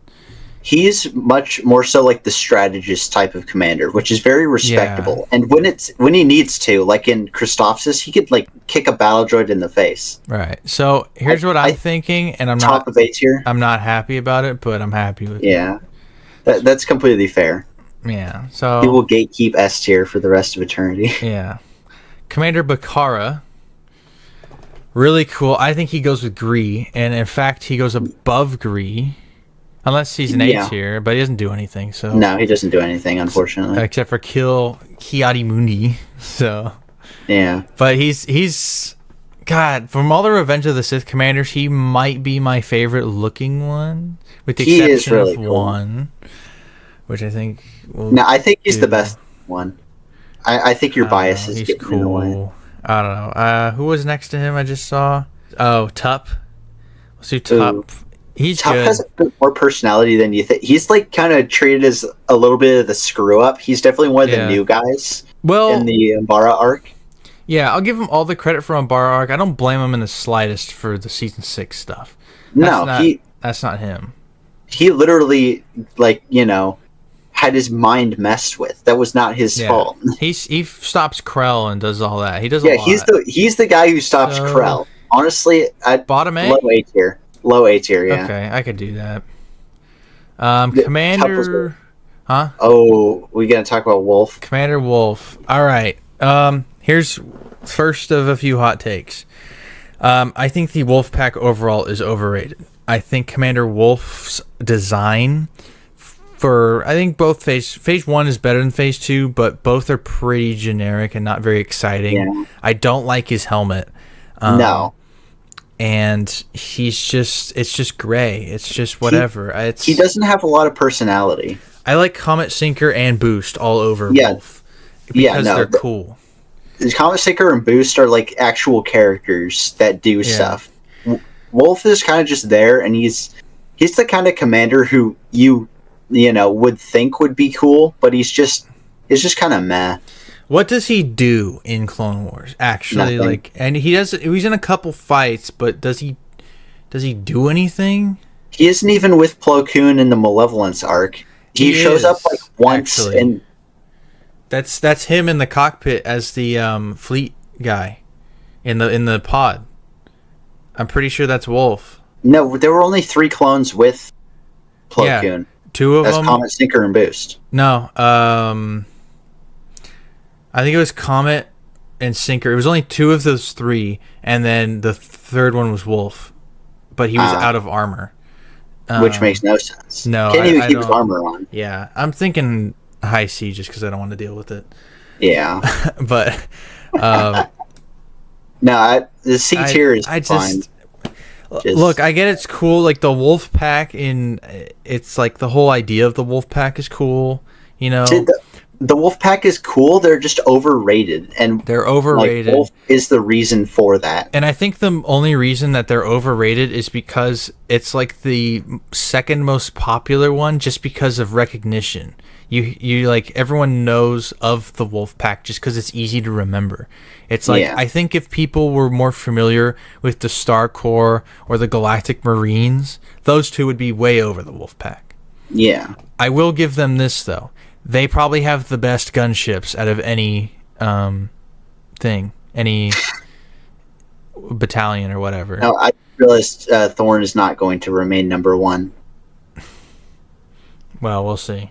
He's much more so like the strategist type of commander, which is very respectable. Yeah. And when he needs to, like in Christophsis, he could like kick a battle droid in the face. Right. So here's what I'm thinking, and I'm top of A tier. I'm not happy about it, but I'm happy with it. Yeah, that's completely fair. Yeah. So he will gatekeep S tier for the rest of eternity. Yeah. Commander Bakara. Really cool. I think he goes with Gree, and in fact, he goes above Gree. Unless he's an A tier, but he doesn't do anything. So no, he doesn't do anything, unfortunately. Except for kill Ki-Adi-Mundi. So yeah, but he's God. From all the Revenge of the Sith commanders, he might be my favorite looking one, with the exception of one, which I think. No, I think he's the best one. I think your bias is getting in the way. I don't know. Who was next to him? I just saw. Oh, Tup. Let's do Tup. Tup has a bit more personality than you think. He's like kind of treated as a little bit of the screw up. He's definitely one of the new guys in the Umbara arc. Yeah, I'll give him all the credit for Umbara arc. I don't blame him in the slightest for the season 6 stuff. That's not him. He literally had his mind messed with. That was not his fault. He stops Krell and does all that. He does a lot. He's the guy who stops Krell. Honestly, bottom A? Low A tier. Low A tier, yeah. Okay, I could do that. Commander... Huh? Oh, we gotta talk about Wolf. Commander Wolf. All right. Here's first of a few hot takes. I think the Wolf Pack overall is overrated. I think Commander Wolf's design I think both phase 1 is better than phase 2, but both are pretty generic and not very exciting. Yeah. I don't like his helmet. No. And it's just gray. It's just whatever. He doesn't have a lot of personality. I like Comet Sinker and Boost all over Wolf. Because they're cool. Comet Sinker and Boost are like actual characters that do stuff. Wolf is kind of just there, and he's the kind of commander who you would think would be cool, but it's just kind of meh. What does he do in Clone Wars? Actually, nothing. And he's in a couple fights, but does he do anything? He isn't even with Plo Koon in the Malevolence arc. He shows up like once, and that's him in the cockpit as the fleet guy in the pod. I'm pretty sure that's Wolf. No, there were only 3 clones with Plo Koon. 2 of them. That's Comet Sinker and Boost. No, I think it was Comet and Sinker. It was only 2 of those 3, and then the third one was Wolf, but he was out of armor. Which makes no sense. No, can't even I keep his don't- armor on. Yeah, I'm thinking High C just because I don't want to deal with it. Yeah. But No, the C tier is I fine. Look, I get it's cool. Like the Wolf Pack it's like the whole idea of the Wolf Pack is cool. You know, See, the wolf pack is cool. They're just overrated, and they're overrated. Like, Wolf is the reason for that. And I think the only reason that they're overrated is because it's like the second most popular one, just because of recognition. You like everyone knows of the Wolf Pack just because it's easy to remember. It's like I think if people were more familiar with the Star Corps or the Galactic Marines, those two would be way over the Wolf Pack. Yeah. I will give them this though. They probably have the best gunships out of any any battalion or whatever. No, I realized Thorn is not going to remain number 1. Well, we'll see.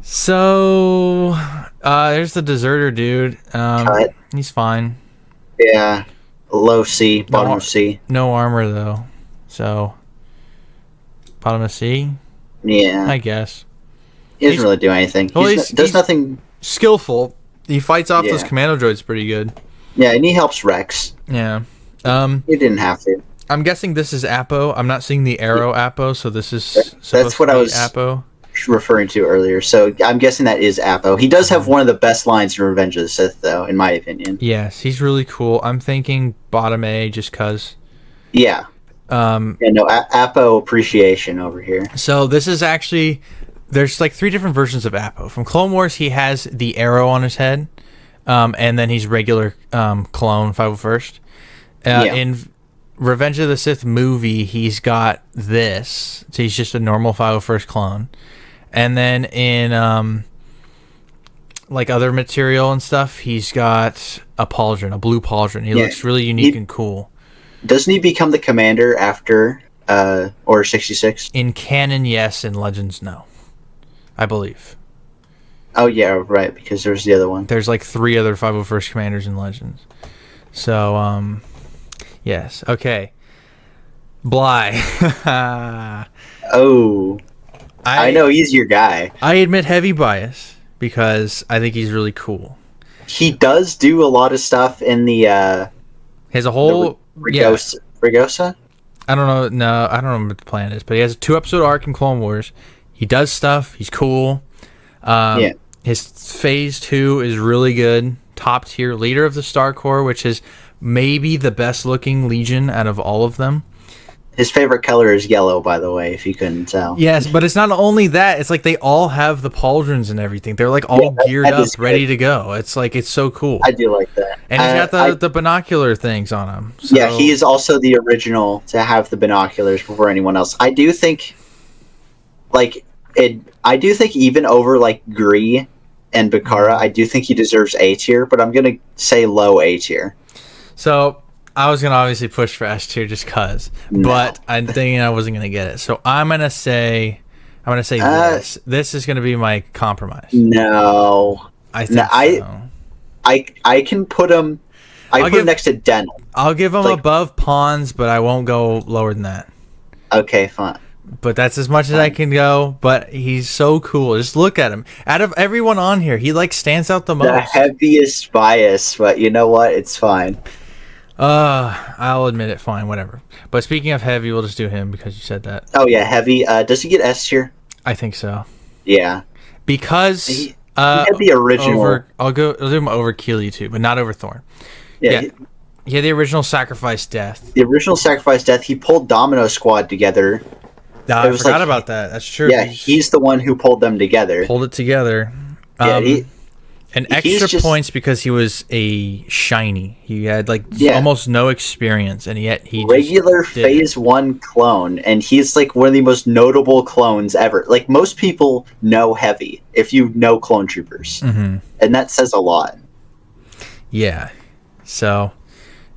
So there's the deserter dude. Cut. He's fine. Yeah. Low C, bottom of C. No armor though. So bottom of C, Yeah. I guess. He doesn't really do anything. Well, Does he's nothing. Skillful. He fights off those Yeah. commando droids pretty good. Yeah, and he helps Rex. Yeah. He didn't have to. I'm guessing this is Apo. I'm not seeing the arrow Apo, so this is That's supposed what to I be was- Apo. Referring to earlier, so I'm guessing that is Apo. He does have one of the best lines in Revenge of the Sith, though, in my opinion. Yes, he's really cool. I'm thinking bottom A just cause. Yeah. Yeah, no, Apo appreciation over here. So this is actually there's like 3 different versions of Apo. From Clone Wars, he has the arrow on his head, and then he's regular clone 501st. In Revenge of the Sith movie, he's got this, so he's just a normal 501st clone. And then in like other material and stuff, he's got a pauldron, a blue pauldron. He looks really unique and cool. Doesn't he become the commander after Order 66? In canon, yes. In Legends, no. I believe. Oh yeah, right. Because there's the other one. There's like 3 other 501st commanders in Legends. So, yes. Okay. Bly. Oh, I know he's your guy. I admit heavy bias because I think he's really cool. He does do a lot of stuff in the He has a whole Fregosa? I don't know. No, I don't know what the plan is, but he has a 2-episode arc in Clone Wars. He does stuff. He's cool. His Phase 2 is really good. Top tier. Leader of the Star Corps, which is maybe the best looking Legion out of all of them. His favorite color is yellow, by the way, if you couldn't tell. Yes, but it's not only that. It's like they all have the pauldrons and everything. They're like all geared that up, is ready good. to go. It's like it's so cool. I do like that. And he's got the binocular things on him. So. Yeah, he is also the original to have the binoculars before anyone else. I do think, I do think even over like Gree and Bakara, I do think he deserves A tier, but I'm gonna say low A tier. So I was gonna obviously push for S tier just cause, but I'm thinking I wasn't gonna get it. So I'm gonna say this. This is gonna be my compromise. No, I think so. I can put him. Put him next to Denel. I'll give him above Pawns, but I won't go lower than that. Okay, fine. But that's as much as I can go. But he's so cool. Just look at him. Out of everyone on here, he like stands out the most. The heaviest bias, but you know what? It's fine. I'll admit it. Fine, whatever. But speaking of heavy, we'll just do him because you said that. Oh yeah, heavy. Does he get S tier? I think so. Yeah. Because he had the original. I'll do him over Keeley too, but not over Thorn. Yeah. Yeah, the original Sacrifice Death. The original Sacrifice Death. He pulled Domino Squad together. I forgot about that. That's true. Yeah, he's the one who pulled them together. Pulled it together. And extra points because he was a shiny. He had almost no experience, and yet he regular Phase 1 clone, and he's like one of the most notable clones ever. Like most people know Heavy if you know Clone Troopers, and that says a lot. Yeah. So,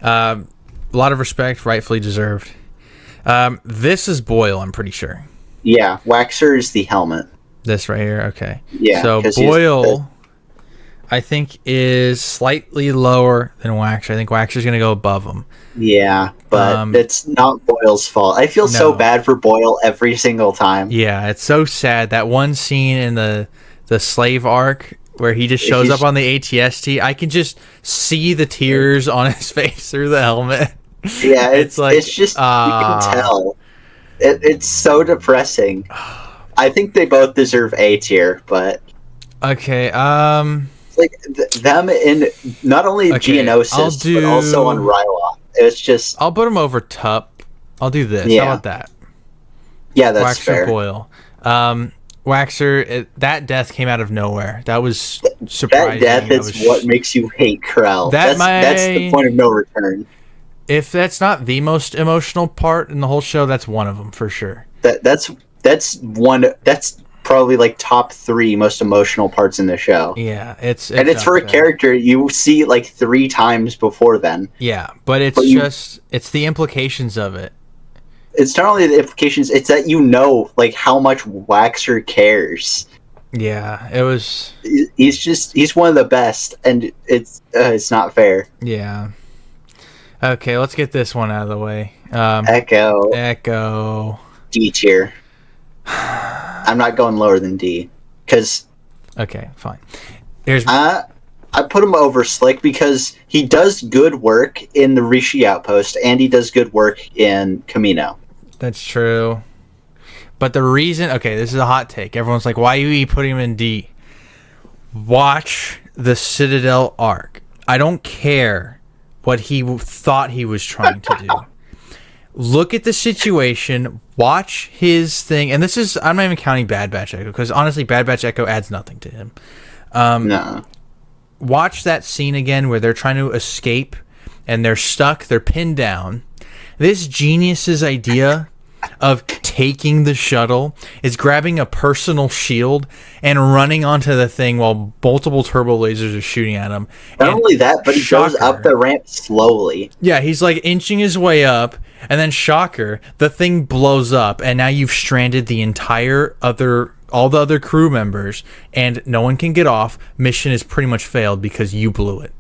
a lot of respect, rightfully deserved. This is Boyle, I'm pretty sure. Yeah, Waxer is the helmet. This right here, okay. Yeah. So Boyle I think, is slightly lower than Waxer. I think Waxer's going to go above him. Yeah, but it's not Boyle's fault. I feel so bad for Boyle every single time. Yeah, it's so sad. That one scene in the slave arc where he just shows up on the ATST, I can just see the tears on his face through the helmet. Yeah, it's just, you can tell. It's so depressing. I think they both deserve A tier, but... Okay, like, them in not only Geonosis, but also on Ryloth. It's just... I'll put him over Tup. I'll do this. Yeah. How about that? Yeah, that's Waxer, fair. Boyle. Waxer, that death came out of nowhere. That was surprising. That death is what makes you hate Krell. That's the point of no return. If that's not the most emotional part in the whole show, that's one of them for sure. That's probably like top 3 most emotional parts in the show. Yeah, it's for a character you see like 3 times before then. Yeah, but it's the implications of it. It's not only the implications; it's that like how much Waxer cares. Yeah, it was. He's one of the best, and it's not fair. Yeah. Okay, let's get this one out of the way. Echo. D tier. I'm not going lower than D, because. Okay, fine. I put him over Slick because he does good work in the Rishi Outpost, and he does good work in Camino. That's true. But the reason... Okay, this is a hot take. Everyone's like, why are you putting him in D? Watch the Citadel arc. I don't care what he thought he was trying to do. Look at the situation. Watch his thing. And this is... I'm not even counting Bad Batch Echo, because honestly, Bad Batch Echo adds nothing to him. No. Watch that scene again where they're trying to escape and they're stuck, they're pinned down. This genius's idea of taking the shuttle is grabbing a personal shield and running onto the thing while multiple turbo lasers are shooting at him. Not only that, but he goes up the ramp slowly. Yeah, he's like inching his way up, and then shocker, the thing blows up, and now you've stranded the all the other crew members, and no one can get off. Mission is pretty much failed because you blew it.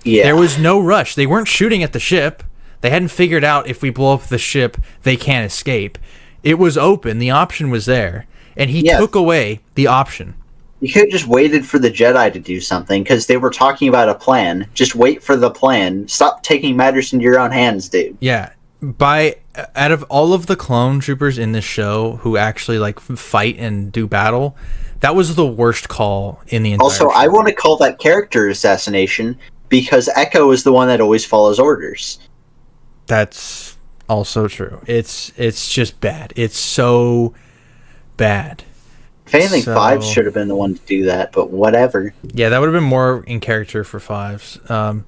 Yeah. There was no rush. They weren't shooting at the ship. They hadn't figured out if we blow up the ship, they can't escape. It was open. The option was there. And he took away the option. You could have just waited for the Jedi to do something, because they were talking about a plan. Just wait for the plan. Stop taking matters into your own hands, dude. Yeah. Out of all of the clone troopers in this show who actually like fight and do battle, that was the worst call in the entire show. I want to call that character assassination, because Echo is the one that always follows orders. That's also true. It's just bad. It's so bad. If anything, Fives should have been the one to do that, but whatever. Yeah, that would have been more in character for Fives. Or,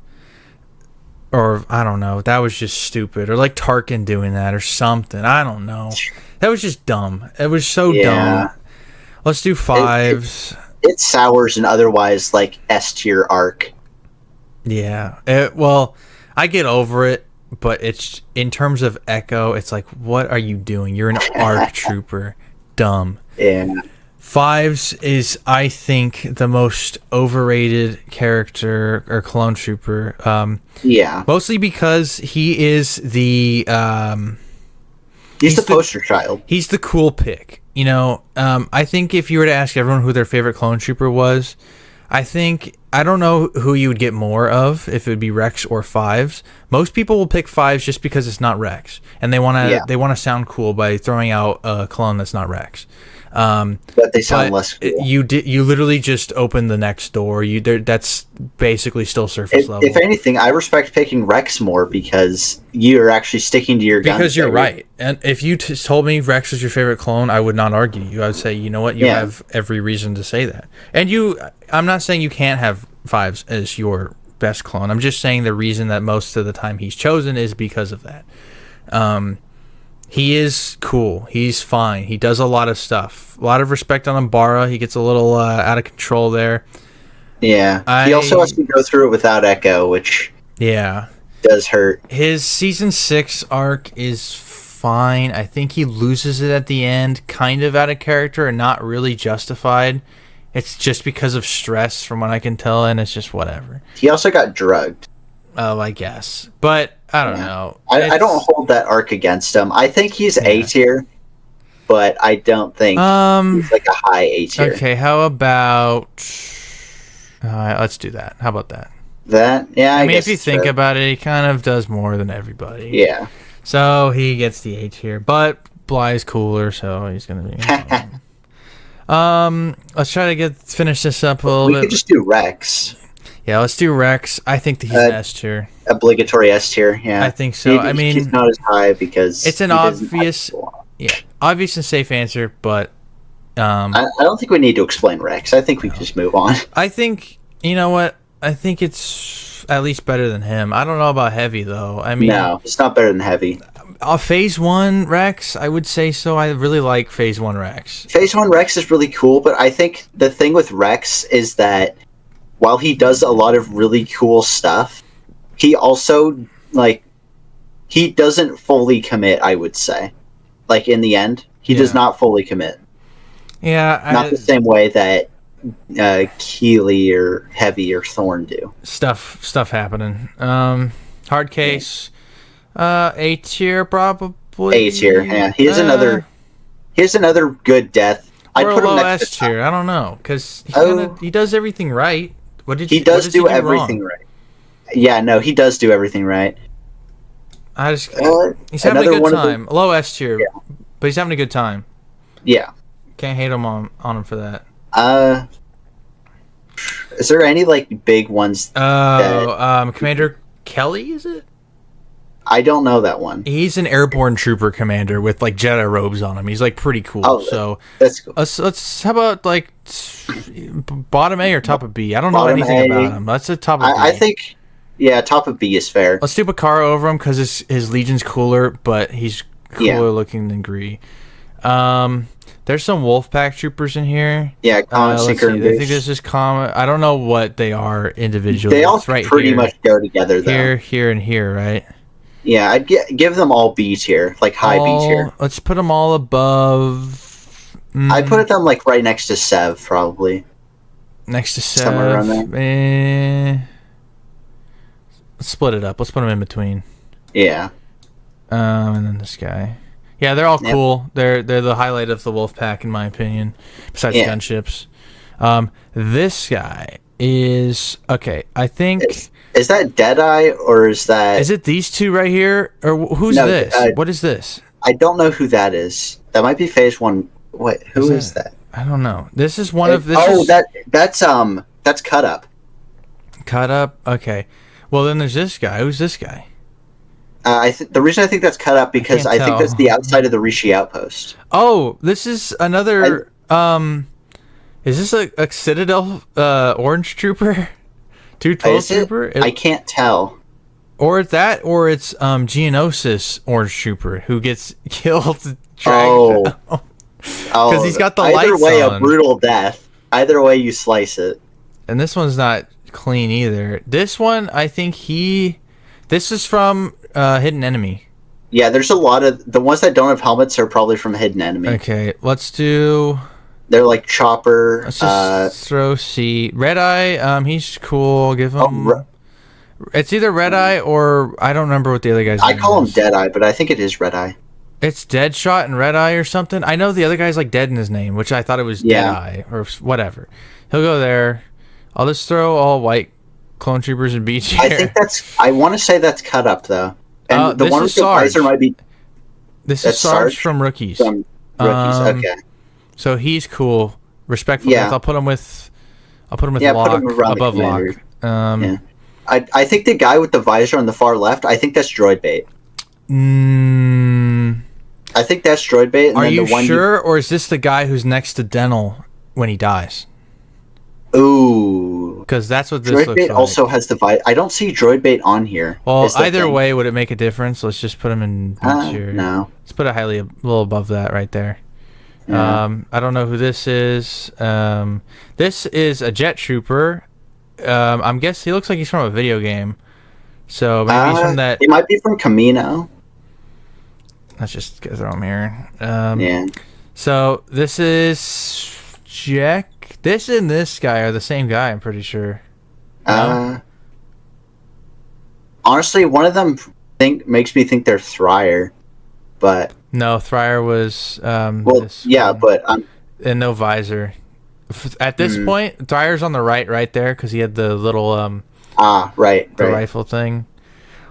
I don't know, that was just stupid. Or like Tarkin doing that or something. I don't know. That was just dumb. It was so dumb. Let's do Fives. It sours an otherwise like S tier arc. Yeah. Well, I get over it. But it's in terms of Echo, it's like, what are you doing? You're an ARC trooper. Dumb. Yeah. Fives is, I think, the most overrated character or clone trooper. Yeah. Mostly because he is the... he's the poster child. He's the cool pick. You know, I think if you were to ask everyone who their favorite clone trooper was, I don't know who you would get more of, if it would be Rex or Fives. Most people will pick Fives just because it's not Rex, and they want to sound cool by throwing out a clone that's not Rex. But they sound less cool. You literally just open the next door. That's basically still surface level. If anything, I respect picking Rex more because you're actually sticking to your guns. Because you're right. And if you told me Rex is your favorite clone, I would not argue you. I would say, you know what, you have every reason to say that. And I'm not saying you can't have Fives as your best clone. I'm just saying the reason that most of the time he's chosen is because of that. He is cool. He's fine. He does a lot of stuff. A lot of respect on Umbara. He gets a little out of control there. Yeah. He also has to go through it without Echo, which does hurt. His season 6 arc is fine. I think he loses it at the end, kind of out of character and not really justified. It's just because of stress, from what I can tell, and it's just whatever. He also got drugged. Oh, I guess, but I don't know. I don't hold that arc against him. I think he's A tier, but I don't think he's like a high A tier. Okay, how about let's do that. How about that? I mean, guess if you think about it, he kind of does more than everybody. Yeah. So he gets the A tier, but Bly's cooler, so he's gonna be. Let's try to finish this up a little bit. We could just do Rex. Yeah, let's do Rex. I think that he's an S tier. Obligatory S tier. Yeah, I think so. I mean, he's not as high because it's an obvious, obvious and safe answer, but I don't think we need to explain Rex. I think we can just move on. I think you know what. I think it's at least better than him. I don't know about Heavy though. I mean, no, it's not better than Heavy. Phase 1 Rex, I would say so. I really like Phase 1 Rex. Phase 1 Rex is really cool, but I think the thing with Rex is that while he does a lot of really cool stuff, he also, he doesn't fully commit, I would say. Like, in the end, he does not fully commit. Yeah. Not the same way that Keely or Heavy or Thorn do. Stuff happening. Hard Case, A tier probably. A tier, yeah. Here's another good death. I'd put him next S tier. I don't know, because he does everything right. He does do everything right. Yeah, no, he does do everything right. He's having a good time. Low S tier, but he's having a good time. Yeah, can't hate him on him for that. Is there any big ones? Commander Kelly, is it? I don't know that one. He's an airborne trooper commander with Jedi robes on him. He's pretty cool. Oh, so that's cool. Let's how about bottom A or top of B? I don't know anything about him. That's the top of B. I think top of B is fair. Let's do Bakara over him because his Legion's cooler, but he's cooler looking than Gree. There's some Wolfpack troopers in here. Yeah, Comet, Sinker, and I think this is Comet. I don't know what they are individually. They all pretty much go together, though. Here, and here, right? Yeah, I'd give them all B tier, high B tier. Let's put them all above. I'd put them right next to Sev, probably. Next to Sev. Somewhere around there. Let's split it up. Let's put them in between. Yeah. And then this guy. Yeah, they're all cool. They're the highlight of the Wolfpack, in my opinion, besides gunships. This guy is okay. I think is that Deadeye or is that? Is it these two right here, or who's this? What is this? I don't know who that is. That might be Phase 1. What? Who is that? I don't know. This is one of this. That's Cut Up. Cut Up. Okay. Well, then there's this guy. Who's this guy? The reason I think that's Cut Up because I think that's the outside of the Rishi outpost. Oh, this is another. Is this a Citadel orange trooper? 212 trooper? I can't tell. Or it's that, or it's Geonosis orange trooper who gets killed. Because he's got the lights on. Either way, a brutal death. Either way, you slice it. And this one's not clean either. This one, I think this is from Hidden Enemy. Yeah, there's a lot of the ones that don't have helmets are probably from Hidden Enemy. Okay, let's do. They're like Chopper. Let's just throw C. Red Eye. He's cool. Give him. It's either Red Eye or I don't remember what the other guy's name is. I call him Dead Eye, but I think it is Red Eye. It's Deadshot and Red Eye or something. I know the other guy's Dead in his name, which I thought it was Dead Eye or whatever. He'll go there. I'll just throw all white clone troopers and B tier. I think I want to say that's Cut Up though. And the one with the visor might be. This is Sarge from Rookies. From Rookies, okay. So he's cool. Respectfully, I'll put him with. Locke above Locke. I think the guy with the visor on the far left. I think that's Droid Bait. I think that's Droid Bait. And Are you sure, or is this the guy who's next to Denel when he dies? Ooh, because that's what this Droid looks Bait like. Also has the visor. I don't see Droid Bait on here. Well, either way, would it make a difference? Let's just put him in. No. Let's put a little above that right there. Yeah. I don't know who this is. This is a jet trooper. I'm guessing he looks like he's from a video game. So maybe he's from that. He might be from Camino. Let's just throw him here. So this is Jack. think this and this guy are the same guy. I'm pretty sure. No? Honestly, one of them makes me think they're Thryer, but No, Thryer was. but and no visor. At this point, Thrier's on the right there, because he had the little right. rifle thing.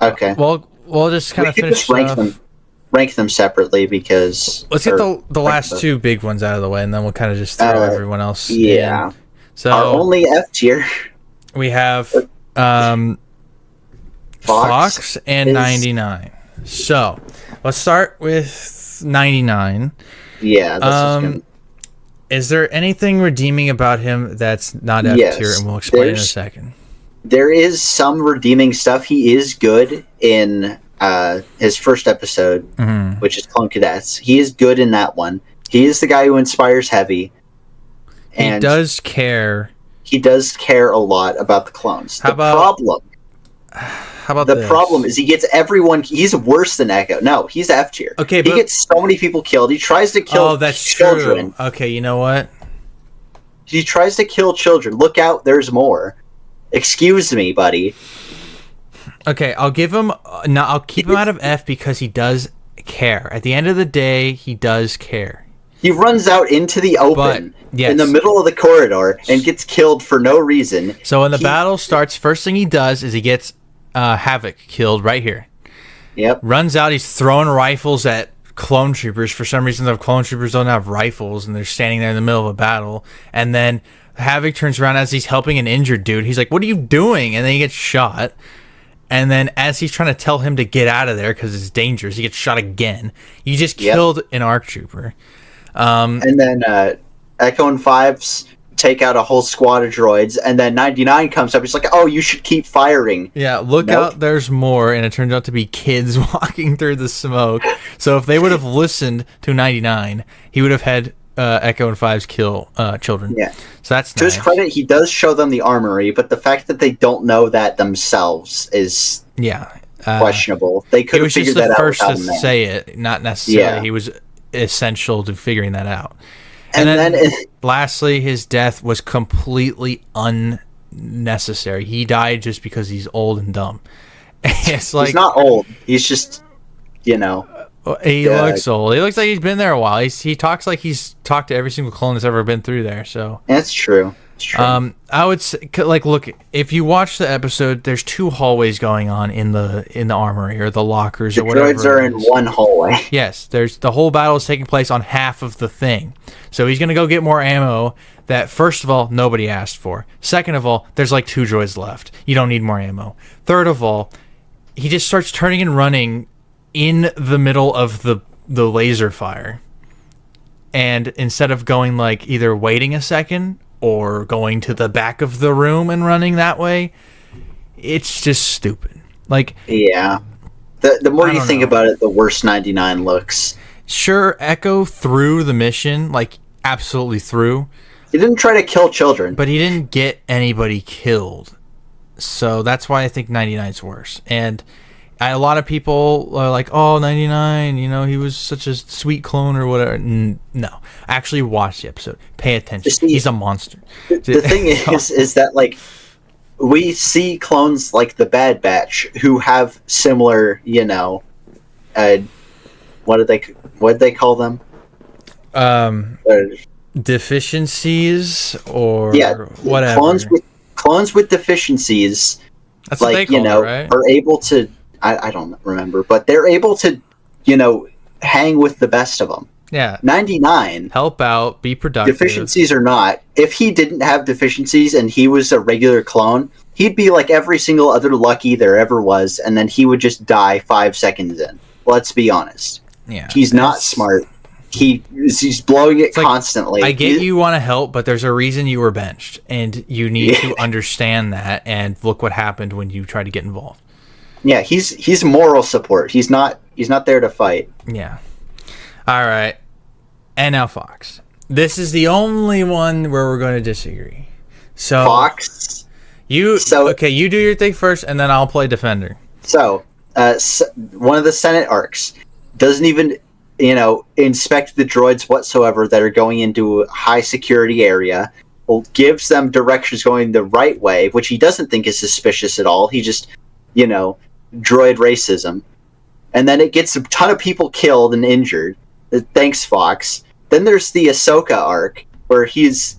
Okay. Well, we'll just kind of finish rank them separately, because let's get the last two big ones out of the way, and then we'll kind of just throw everyone else. Yeah. In. So our only F tier. We have Fox and 99. So let's start with 99. Yeah. This is good. Is there anything redeeming about him that's not F tier? And we'll explain in a second. There is some redeeming stuff. He is good in his first episode, which is Clone Cadets. He is good in that one. He is the guy who inspires Heavy. And he does care. He does care a lot about the clones. How about the problem is he gets everyone. He's worse than Echo. No, he's F tier. Okay, he gets so many people killed. He tries to kill children. True. Okay, you know what? He tries to kill children. Look out, there's more. Excuse me, buddy. Okay, I'll give him. No, I'll keep him out of F because he does care. At the end of the day, he does care. He runs out into the open in the middle of the corridor and gets killed for no reason. So when the battle starts, first thing he does is he gets Havoc killed right here. Yep. Runs out, he's throwing rifles at clone troopers. For some reason, the clone troopers don't have rifles, and they're standing there in the middle of a battle. And then Havoc turns around as he's helping an injured dude. He's like, "What are you doing?" And then he gets shot. And then as he's trying to tell him to get out of there because it's dangerous, he gets shot again. You just killed an ARC trooper. And then Echo and Fives take out a whole squad of droids, and then 99 comes up. He's like, "Oh, you should keep firing." Yeah, look out, there's more, and it turns out to be kids walking through the smoke. So if they would have listened to 99, he would have had Echo and Fives kill children. Yeah. So that's to his credit, he does show them the armory, but the fact that they don't know that themselves is questionable. They could have figured that out. He was just the first to say it, not necessarily. He was essential to figuring that out. And then lastly, his death was completely unnecessary. He died just because he's old and dumb. It's like, he's not old. He's just, he looks old. He looks like he's been there a while. He talks like he's talked to every single clone that's ever been through there. So that's true. I would say, like, look, if you watch the episode, there's two hallways going on in the armory or the lockers or whatever. The droids are in one hallway. Yes, there's the whole battle is taking place on half of the thing. So he's gonna go get more ammo that, first of all, nobody asked for. Second of all, there's like 2 droids left. You don't need more ammo. Third of all, he just starts turning and running in the middle of the laser fire. And instead of going, like, either waiting a second or going to the back of the room and running that way, it's just stupid. Like, yeah, the more you think about it, the worse 99 looks. Sure, Echo through the mission, like, absolutely through. He didn't try to kill children, but he didn't get anybody killed. So that's why I think 99's worse. And a lot of people are like, "Oh, 99, he was such a sweet clone or whatever." No, actually watch the episode. Pay attention. He's a monster. The thing is that, like, we see clones like the Bad Batch who have similar, what did they call them? Deficiencies or whatever. Clones with deficiencies. That's what they call it, right? Are able to. I don't remember, but they're able to, hang with the best of them. Yeah. 99. Help out, be productive. Deficiencies or not, if he didn't have deficiencies and he was a regular clone, he'd be like every single other Lucky there ever was, and then he would just die 5 seconds in. Let's be honest. Yeah. He's not smart. He's blowing it constantly. I get you want to help, but there's a reason you were benched, and you need to understand that, and look what happened when you tried to get involved. Yeah, he's moral support. He's not there to fight. Yeah. All right. And now Fox. This is the only one where we're going to disagree. So Fox. You do your thing first, and then I'll play defender. So, one of the Senate arcs doesn't even, inspect the droids whatsoever that are going into a high security area. gives them directions going the right way, which he doesn't think is suspicious at all. He just, droid racism. And then it gets a ton of people killed and injured. Thanks, Fox. Then there's the Ahsoka arc, where he's,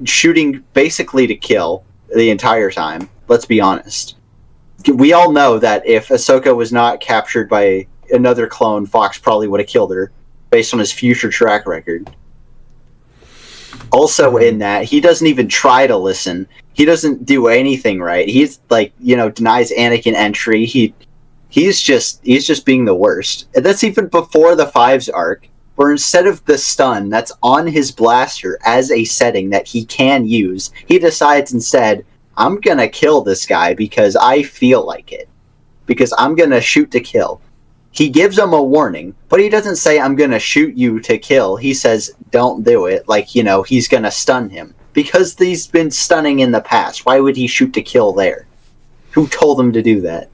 shooting basically to kill the entire time. Let's be honest. We all know that if Ahsoka was not captured by another clone, Fox probably would have killed her, based on his future track record. Also in that, he doesn't even try to listen. He doesn't do anything right. He's denies Anakin entry. He's just being the worst. And that's even before the Fives arc, where instead of the stun that's on his blaster as a setting that he can use, he decides instead, I'm gonna kill this guy because I feel like it. Because I'm gonna shoot to kill. He gives him a warning, but he doesn't say, I'm gonna shoot you to kill. He says, don't do it. Like, he's gonna stun him. Because he's been stunning in the past. Why would he shoot to kill there? Who told him to do that?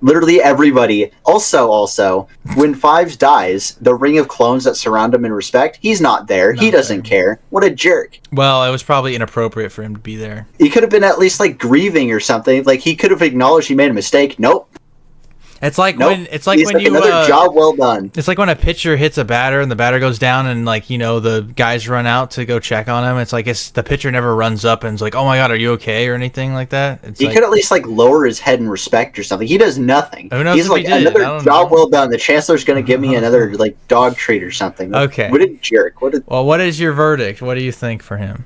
Literally everybody. Also, when Fives dies, the ring of clones that surround him in respect, he's not there. He doesn't care. What a jerk. Well, it was probably inappropriate for him to be there. He could have been at least, grieving or something. Like, he could have acknowledged he made a mistake. Nope. Another job well done. It's like when a pitcher hits a batter and the batter goes down and the guys run out to go check on him. It's like the pitcher never runs up and is like, "Oh my God, are you okay?" or anything like that. He could at least lower his head in respect or something. He does nothing. Who knows? He's if he did. Another job well done. The chancellor's going to give me another dog treat or something. Okay. What a jerk. Well, what is your verdict? What do you think for him?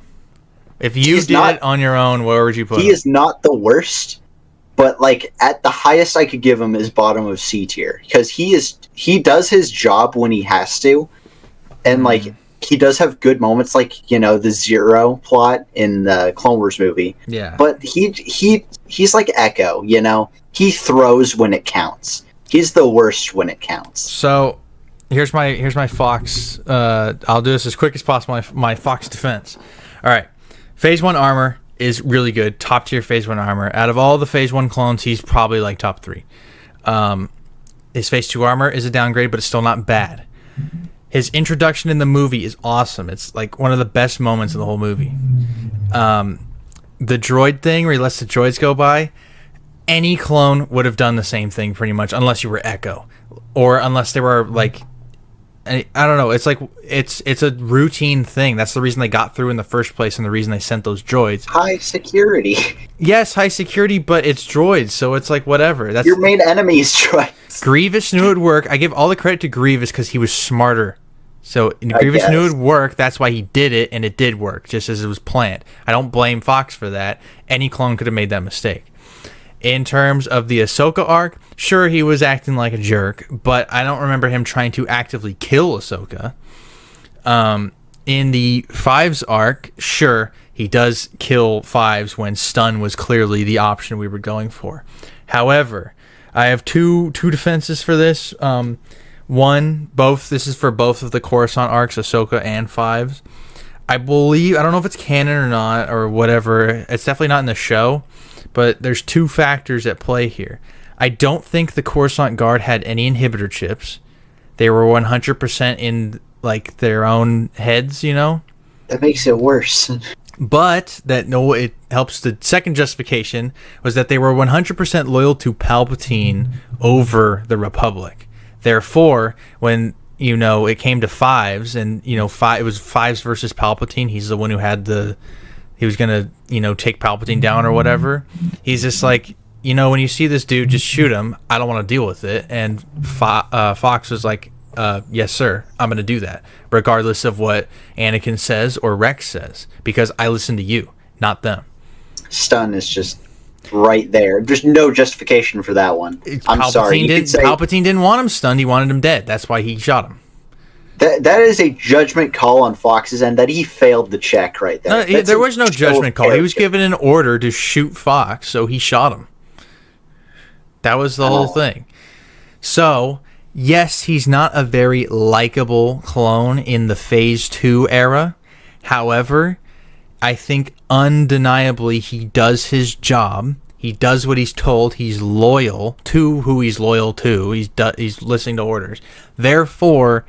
If you did it on your own, where would you put him? He is not the worst. But at the highest I could give him is bottom of C tier, because he does his job when he has to, and he does have good moments, the Zero plot in the Clone Wars movie. Yeah. But he's like Echo, he throws when it counts. He's the worst when it counts. So here's my Fox. I'll do this as quick as possible. My Fox defense. All right, Phase 1 armor is really good, top tier Phase 1 armor. Out of all the Phase 1 clones, he's probably top 3. His Phase 2 armor is a downgrade, but it's still not bad. His introduction in the movie is awesome. It's one of the best moments of the whole movie. The droid thing where he lets the droids go by, any clone would have done the same thing pretty much, unless you were Echo, or unless they were I don't know. It's it's a routine thing. That's the reason they got through in the first place, and the reason they sent those droids. High security. Yes, high security, but it's droids, so it's whatever. That's your main enemy is droids. Grievous knew it would work. I give all the credit to Grievous because he was smarter. So Grievous knew it would work. That's why he did it, and it did work, just as it was planned. I don't blame Fox for that. Any clone could have made that mistake. In terms of the Ahsoka arc, sure, he was acting like a jerk, but I don't remember him trying to actively kill Ahsoka. In the Fives arc, sure, he does kill Fives when stun was clearly the option we were going for. However, I have two defenses for this. This is for both of the Coruscant arcs, Ahsoka and Fives. I don't know if it's canon or not, or whatever. It's definitely not in the show. But there's two factors at play here. I don't think the Coruscant Guard had any inhibitor chips. They were 100% in their own heads, That makes it worse. But it helps. The second justification was that they were 100% loyal to Palpatine over the Republic. Therefore, when it came to Fives, and it was Fives versus Palpatine. He's the one who had he was gonna, take Palpatine down or whatever. He's just when you see this dude, just shoot him. I don't want to deal with it. And Fox was like, yes, sir, I'm gonna do that, regardless of what Anakin says or Rex says, because I listen to you, not them. Stun is just right there. There's no justification for that one. I'm sorry. Palpatine didn't want him stunned. He wanted him dead. That's why he shot him. That is a judgment call on Fox's end that he failed to check right there. No, there was no judgment call. He was given an order to shoot Fox, so he shot him. That was the whole thing. So, yes, he's not a very likable clone in the Phase 2 era. However, I think undeniably he does his job. He does what he's told. He's loyal to who he's loyal to. He's listening to orders. Therefore,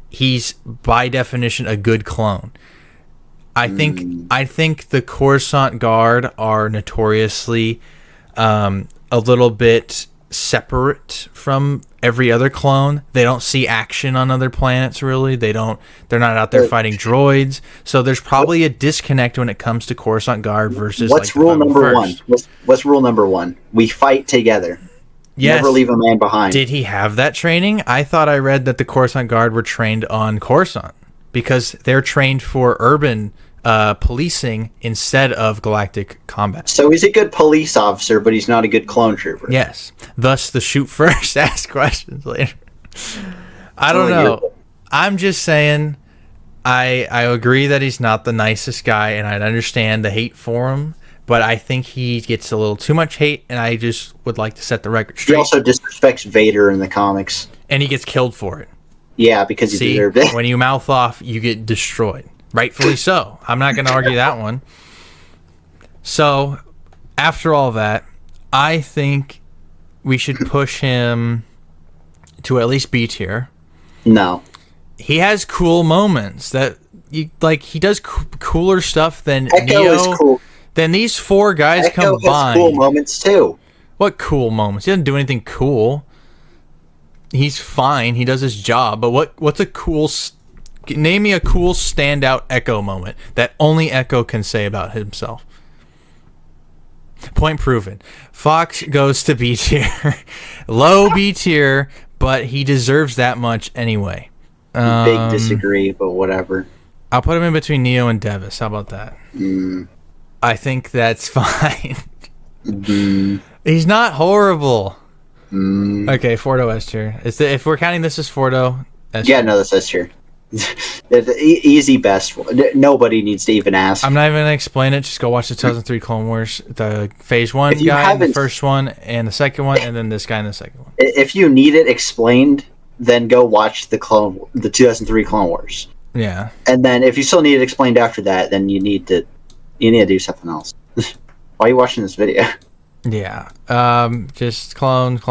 he's by definition a good clone. I think the Coruscant Guard are notoriously a little bit separate from every other clone. They don't see action on other planets, really. They're not out there fighting droids. So there's probably a disconnect when it comes to Coruscant Guard versus what's like rule number 1? What's rule number 1? We fight together. Yes. Never leave a man behind. Did he have that training? I thought I read that the Coruscant Guard were trained on Coruscant because they're trained for urban policing instead of galactic combat. So he's a good police officer, but he's not a good clone trooper. Yes. Thus the shoot first, ask questions later. I don't know. I'm just saying I agree that he's not the nicest guy, and I'd understand the hate for him, but I think he gets a little too much hate, and I just would like to set the record straight. He also disrespects Vader in the comics. And he gets killed for it. Yeah, because he deserved it. When you mouth off, you get destroyed. Rightfully so. I'm not going to argue that one. So, after all that, I think we should push him to at least B tier. No. He has cool moments that he does cooler stuff than Echo Neo. is cool. Than these four guys Echo combined. has cool moments too. What cool moments? He doesn't do anything cool. He's fine. He does his job. But what's a cool? Name me a cool standout Echo moment that only Echo can say about himself. Point proven. Fox goes to B tier, low B tier, but he deserves that much anyway. Big disagree, but whatever. I'll put him in between Neo and Devis. How about that? I think that's fine. He's not horrible. Okay, Fordo S tier. If we're counting this as Fordo, S tier. Yeah, no, that's S tier. The easy best. Nobody needs to even ask. I'm not even gonna explain it. Just go watch the 2003 Clone Wars, the Phase 1 If you guy in the haven't- first one, and the second one, and then this guy in the second one. If you need it explained, then go watch the 2003 Clone Wars. Yeah. And then if you still need it explained after that, then you need to do something else. Why are you watching this video? Yeah. Just clones.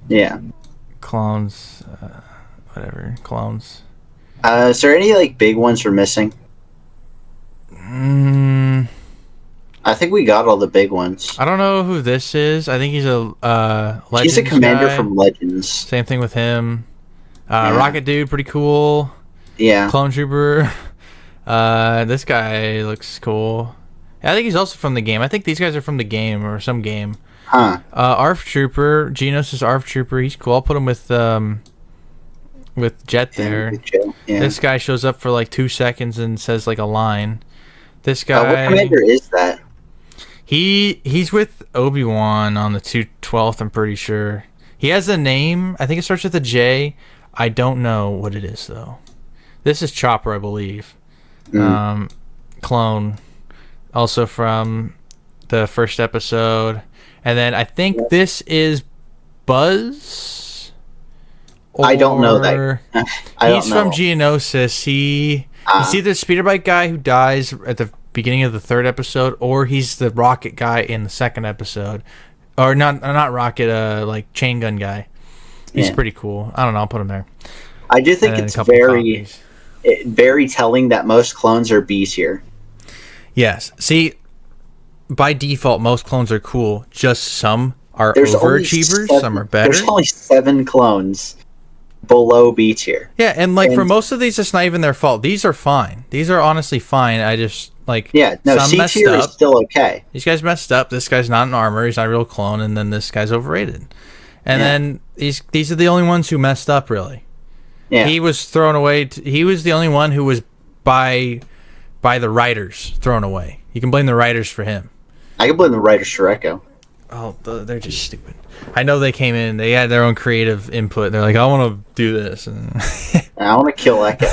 Yeah. Clones. Whatever. Clones. Is there any big ones we're missing? I I think we got all the big ones. don't know who this is. I think he's a Legends He's a commander guy. from Legends. Same thing with him. Yeah. Rocket Dude, pretty cool. Yeah. Clone Trooper. This guy looks cool. I think he's also from the game. I think these guys are from the game or some game. Huh. ARF Trooper. Genos is ARF Trooper. He's cool. I'll put him with Jet there. Yeah. This guy shows up for like 2 seconds and says like a line. This guy. What commander is that? He's with Obi-Wan on the 212th, I'm pretty sure. He has a name. I think it starts with a J. I don't know what it is though. This is Chopper, I believe. Clone. Also from the first episode. And then I think this is Buzz. I don't know that. He's from Geonosis. He's either the speeder bike guy who dies at the beginning of the third episode, or he's the rocket guy in the second episode. Or not rocket, like chain gun guy. He's pretty cool. I don't know. I'll put him there. I do think it's very telling that most clones are B tier. Yes. See, by default, most clones are cool. Just some are There's overachievers. Some are better. There's only 7 clones below B tier. Yeah, and for most of these, it's not even their fault. These are fine. These are honestly fine. I just some C messed tier up. is still okay. These guys messed up. This guy's not an armor. He's not a real clone. And then this guy's overrated. And then these are the only ones who messed up, really. Yeah. He was thrown away. He was the only one who was by the writers thrown away. You can blame the writers for him. I can blame the writers for Echo. Oh, they're just stupid. I know they came in. They had their own creative input. They're like, I want to do this. And I want to kill Echo.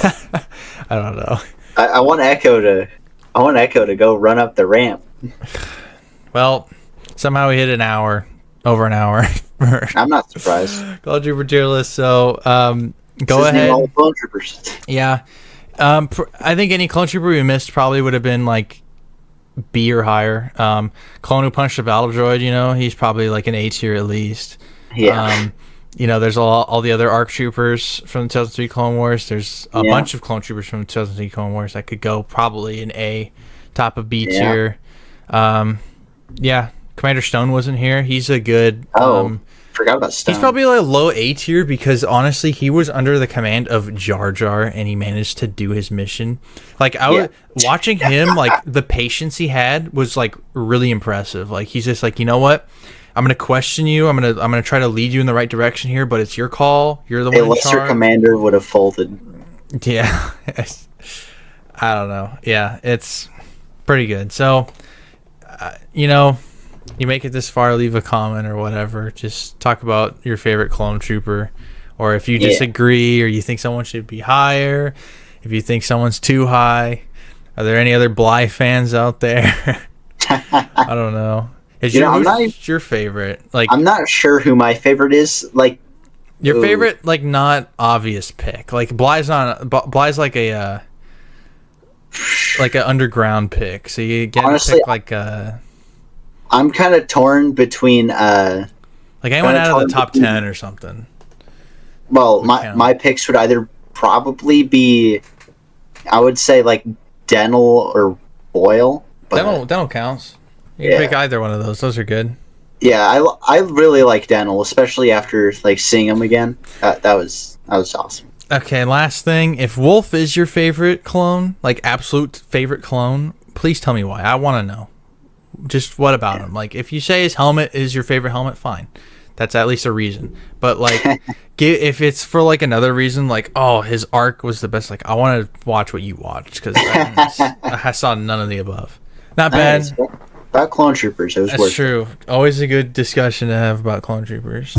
I don't know. I want Echo to go run up the ramp. Well, somehow we hit an hour, over an hour. I'm not surprised. Clone Trooper tier list. So go ahead. All Clone Troopers. Yeah. I think any Clone Trooper we missed probably would have been like B or higher. Clone who punched a battle droid, he's probably like an A tier at least. Yeah. There's all the other ARC troopers from the 2003 Clone Wars. There's a bunch of clone troopers from the 2003 Clone Wars that could go probably in A, top of B tier. Commander Stone wasn't here. He's a good. Forgot about Stone. He's probably like low A tier because honestly, he was under the command of Jar Jar and he managed to do his mission. Like I was watching him, like the patience he had was like really impressive. Like he's just like, you know what? I'm gonna question you. I'm gonna try to lead you in the right direction here, but it's your call. You're the one in charge. A lesser commander would have folded. Yeah, I don't know. Yeah, it's pretty good. So, you make it this far, leave a comment or whatever. Just talk about your favorite clone trooper, or if you disagree, or you think someone should be higher, if you think someone's too high. Are there any other Bly fans out there? I don't know. Who's your favorite? Like, I'm not sure who my favorite is. Like, your favorite, like, not obvious pick. Like Bly's like a like an underground pick. So you get to pick like a. I'm kind of torn between like anyone out of the top 10 or something. Well, my picks would either probably be, I would say like Denel or Boyle. Denel counts. You can pick either one of those. Those are good. Yeah, I really like Denel, especially after like seeing him again. That was awesome. Okay, last thing. If Wolf is your favorite clone, like absolute favorite clone, please tell me why. I want to know. Just what about him? Like, if you say his helmet is your favorite helmet, fine. That's at least a reason. But like, if it's for like another reason, like, oh, his arc was the best. Like, I want to watch what you watched because I saw none of the above. Not bad. About clone troopers, it was worth it. That's true. Always a good discussion to have about clone troopers.